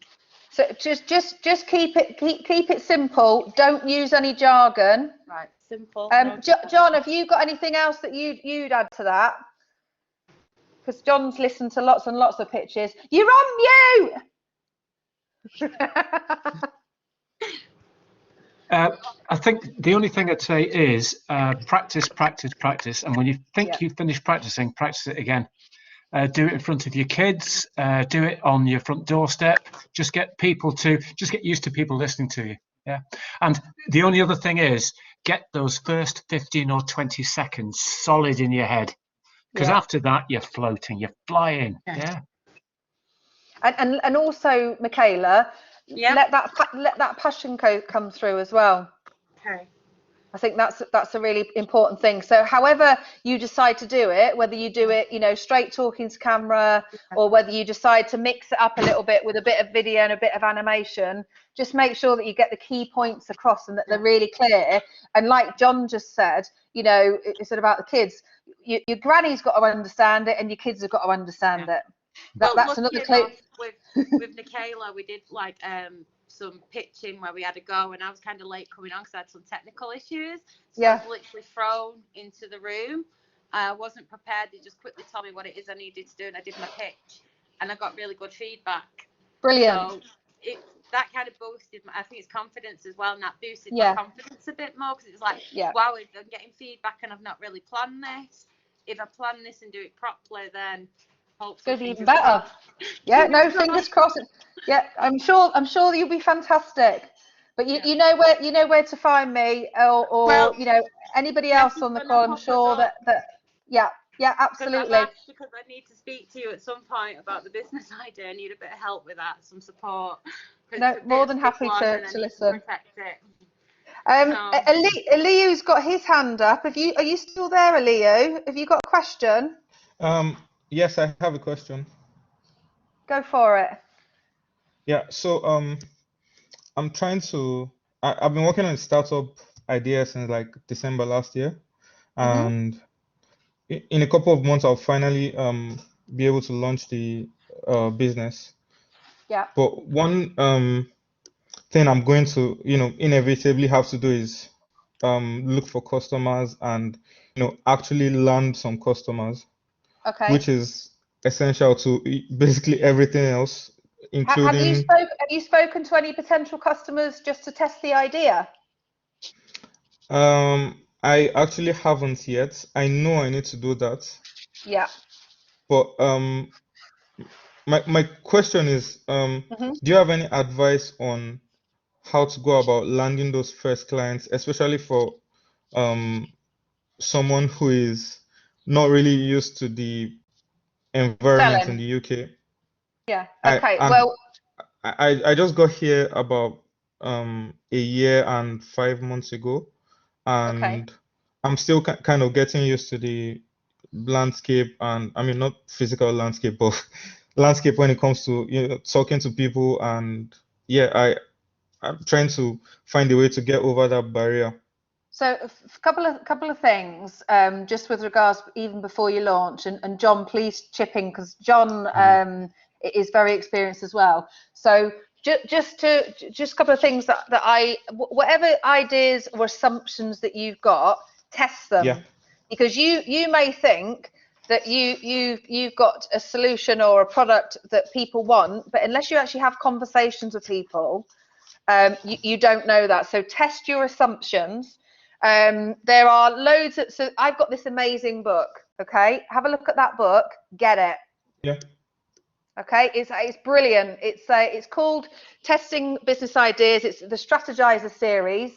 So just keep it simple. Don't use any jargon. Right, simple. John, have you got anything else that you'd add to that? Because John's listened to lots and lots of pitches. You're on mute. I think the only thing I'd say is practice, and when you think you've finished practicing, practice it again. Do it in front of your kids, do it on your front doorstep. Just get used to people listening to you. Yeah. And the only other thing is, get those first 15 or 20 seconds solid in your head, because after that you're floating, you're flying. Yeah. And also, Michaela, Yeah. let that passion code come through as well. Okay. I think that's a really important thing. So however you decide to do it, whether you do it, straight talking to camera, or whether you decide to mix it up a little bit with a bit of video and a bit of animation, just make sure that you get the key points across and that they're really clear. And like John just said, it's about the kids. Your granny's got to understand it, and your kids have got to understand it. That's another clue. With Michaela, we did like some pitching where we had a go, and I was kind of late coming on because I had some technical issues. So I was literally thrown into the room. I wasn't prepared. They just quickly told me what it is I needed to do, and I did my pitch, and I got really good feedback. Brilliant. So that kind of boosted I think it's confidence as well, and that boosted my confidence a bit more, because it's like, wow, if I'm getting feedback and I've not really planned this. If I plan this and do it properly, then it's going to be even better. Yeah, no, fingers crossed. Yeah, I'm sure you'll be fantastic. But you know where to find me, or anybody else on the call. I'm sure that yeah, absolutely. Because I need to speak to you at some point about the business idea. I need a bit of help with that, some support. No, more than happy to listen. Aliu's got his hand up. Are you still there, Aliu? Have you got a question? Yes, I have a question. Go for it. Yeah, so I'm trying to. I've been working on a startup idea since like December last year, and in a couple of months I'll finally be able to launch the business. Yeah. But one thing I'm going to inevitably have to do is look for customers and actually land some customers. Okay. Which is essential to basically everything else, including. Have you spoken to any potential customers just to test the idea? I actually haven't yet. I know I need to do that. Yeah. But my question is, do you have any advice on how to go about landing those first clients, especially for someone who is not really used to the environment in the UK? Yeah. Okay. I just got here about a year and 5 months ago, and I'm still kind of getting used to the landscape, and I mean not physical landscape, but landscape when it comes to talking to people, and I'm trying to find a way to get over that barrier. So a couple of things, just with regards even before you launch, and John, please chip in, because John is very experienced as well. So just a couple of things that whatever ideas or assumptions that you've got, test them, because you may think that you've got a solution or a product that people want, but unless you actually have conversations with people, you don't know that. So test your assumptions. There are loads of, so I've got this amazing book. Okay, have a look at that book. Get it. Yeah. Okay, it's brilliant. It's called Testing Business Ideas. It's the Strategizer series.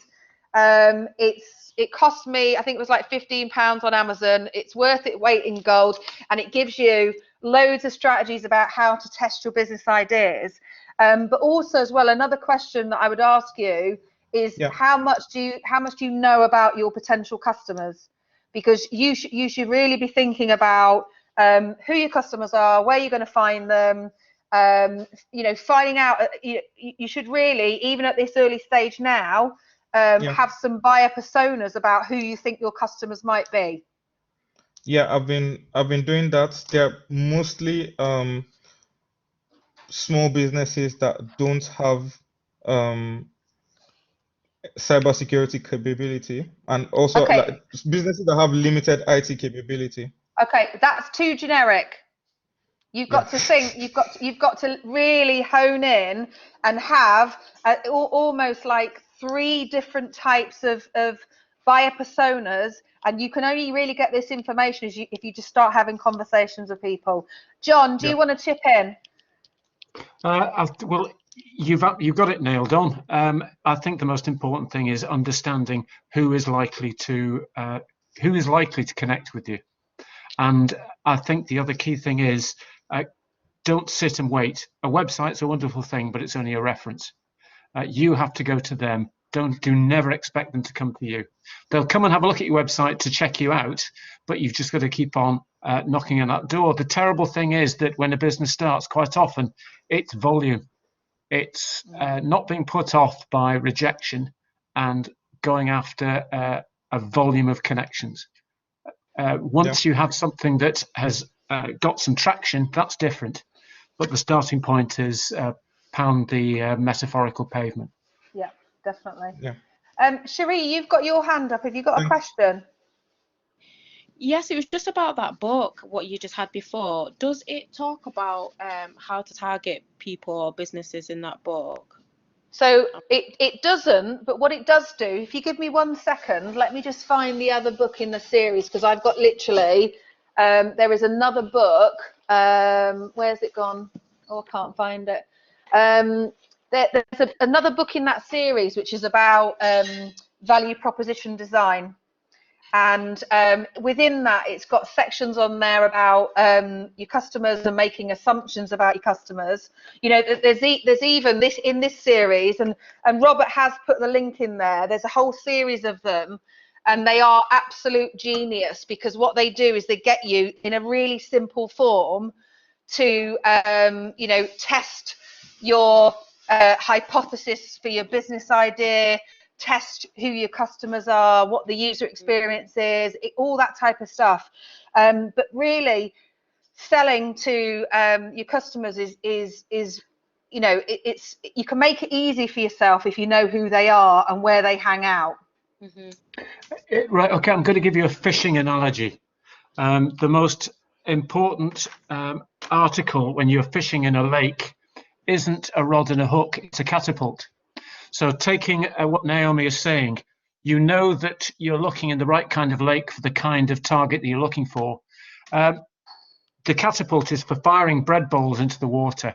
It cost me, I think it was like £15 on Amazon. It's worth its weight in gold, and it gives you loads of strategies about how to test your business ideas. But also as well, another question that I would ask you is how much do you know about your potential customers? Because you should really be thinking about who your customers are, where you're going to find them, finding out. You should really, even at this early stage now, have some buyer personas about who you think your customers might be. Yeah, I've been doing that. They're mostly small businesses that don't have cybersecurity capability, and also like businesses that have limited IT capability. Okay, that's too generic. You've got to think. You've got to really hone in and have almost like 3 different types of buyer personas, and you can only really get this information if you just start having conversations with people. John, do you want to chip in? Well, you've got it nailed on. I think the most important thing is understanding who is likely to connect with you, and I think the other key thing is don't sit and wait. A website's a wonderful thing, but it's only a reference. You have to go to them. Never expect them to come to you. They'll come and have a look at your website to check you out, but you've just got to keep on knocking on that door. The terrible thing is that when a business starts, quite often it's volume. It's not being put off by rejection and going after a volume of connections. Once you have something that has got some traction, that's different. But the starting point is pound the metaphorical pavement. Yeah, definitely. Yeah. Cherie, you've got your hand up. Have you got a question? Yes, it was just about that book, what you just had before. Does it talk about how to target people or businesses in that book? So it doesn't, but what it does do, if you give me 1 second, let me just find the other book in the series, because I've got literally, there is another book. Where's it gone? Oh, I can't find it. There's another book in that series which is about value proposition design. And within that, it's got sections on there about your customers and making assumptions about your customers. You know, there's even this in this series, and Robert has put the link in there. There's a whole series of them, and they are absolute genius, because what they do is they get you in a really simple form to you know, test your hypothesis for your business idea, test who your customers are, what the user experience is, all that type of stuff. But really, selling to your customers is you know, you can make it easy for yourself if you know who they are and where they hang out. Right. Okay. I'm going to give you a fishing analogy. The most important article when you're fishing in a lake isn't a rod and a hook; it's a catapult. So taking what Naomi is saying, you know that you're looking in the right kind of lake for the kind of target that you're looking for. The catapult is for firing bread bowls into the water.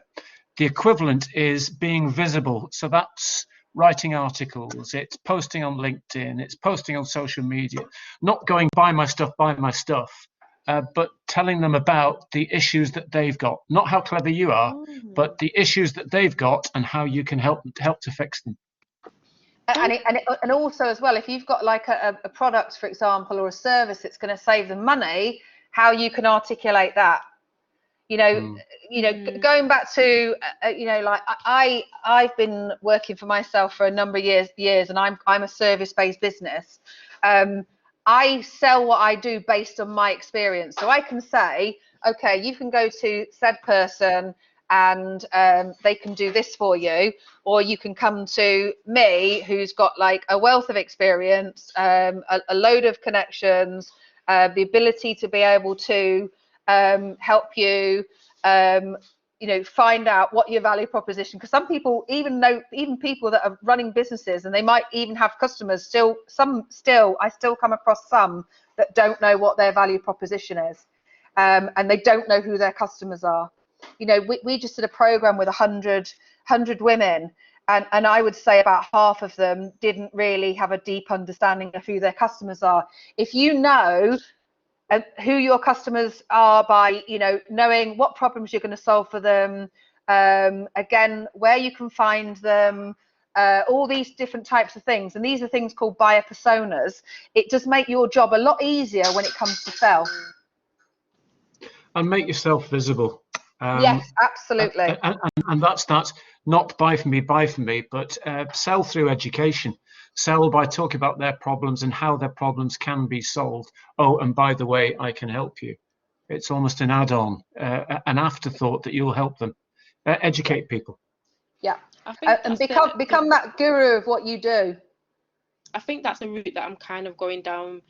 The equivalent is being visible. So that's writing articles, it's posting on LinkedIn, it's posting on social media, not going buy my stuff, but telling them about the issues that they've got, not how clever you are, but the issues that they've got and how you can help to fix them. And also as well, if you've got like a product, for example, or a service that's going to save them money, how you can articulate that. You know, going back to you know, like I've been working for myself for a number of years, and I'm a service-based business. I sell what I do based on my experience, so I can say, okay, you can go to said person and they can do this for you, or you can come to me who's got like a wealth of experience, a load of connections, the ability to be able to help you you know, find out what your value proposition, because some people even people that are running businesses and they might even have customers I still come across some that don't know what their value proposition is, and they don't know who their customers are. You know, we just did a program with 100 women, and I would say about half of them didn't really have a deep understanding of who their customers are. If you know who your customers are by, you know, knowing what problems you're going to solve for them, again, where you can find them, all these different types of things, and these are things called buyer personas. It does make your job a lot easier when it comes to sell. And make yourself visible. Yes, absolutely. And that's not buy from me, but sell through education. Sell by talking about their problems and how their problems can be solved. Oh, and by the way, I can help you. It's almost an add-on, an afterthought that you'll help them. Educate people. Yeah, and become that guru of what you do. I think that's a route that I'm kind of going down.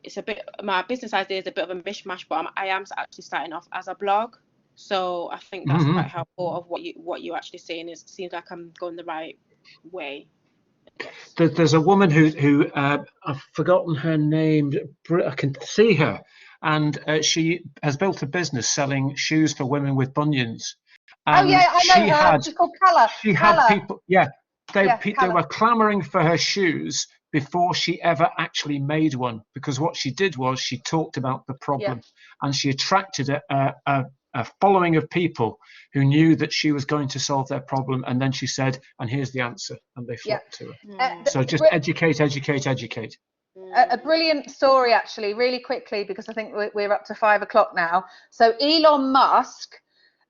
It's a bit, my business idea is a bit of a mishmash, but I am actually starting off as a blog. So I think that's quite helpful of what you're actually saying. It seems like I'm going the right way. There's a woman who I've forgotten her name. I can see her, and she has built a business selling shoes for women with bunions. And oh yeah, I know her. She's called Calla. She had people. Yeah, they were clamoring for her shoes before she ever actually made one, because what she did was she talked about the problem, and she attracted a following of people who knew that she was going to solve their problem, and then she said, and here's the answer, and they flocked to her. So just educate, educate, educate. A brilliant story, actually, really quickly, because I think we're up to 5 o'clock now. So Elon Musk,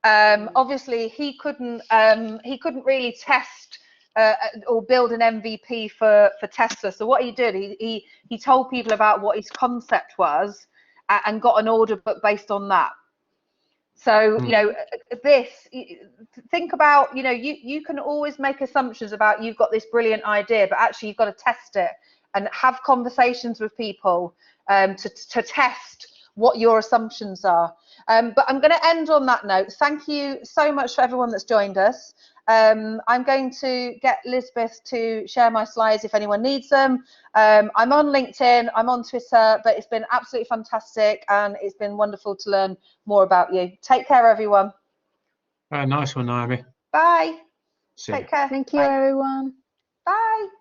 obviously he couldn't really test or build an MVP for Tesla. So what he did, he told people about what his concept was and got an order book based on that. So, you know, think about, you know, you can always make assumptions about you've got this brilliant idea, but actually you've got to test it and have conversations with people to test what your assumptions are. But I'm going to end on that note. Thank you so much for everyone that's joined us. I'm going to get Elizabeth to share my slides if anyone needs them. I'm on LinkedIn, I'm on Twitter, but it's been absolutely fantastic and it's been wonderful to learn more about you. Take care, everyone. Nice one, Naomi. Bye. See Take care. Thank you, Bye. everyone. Bye.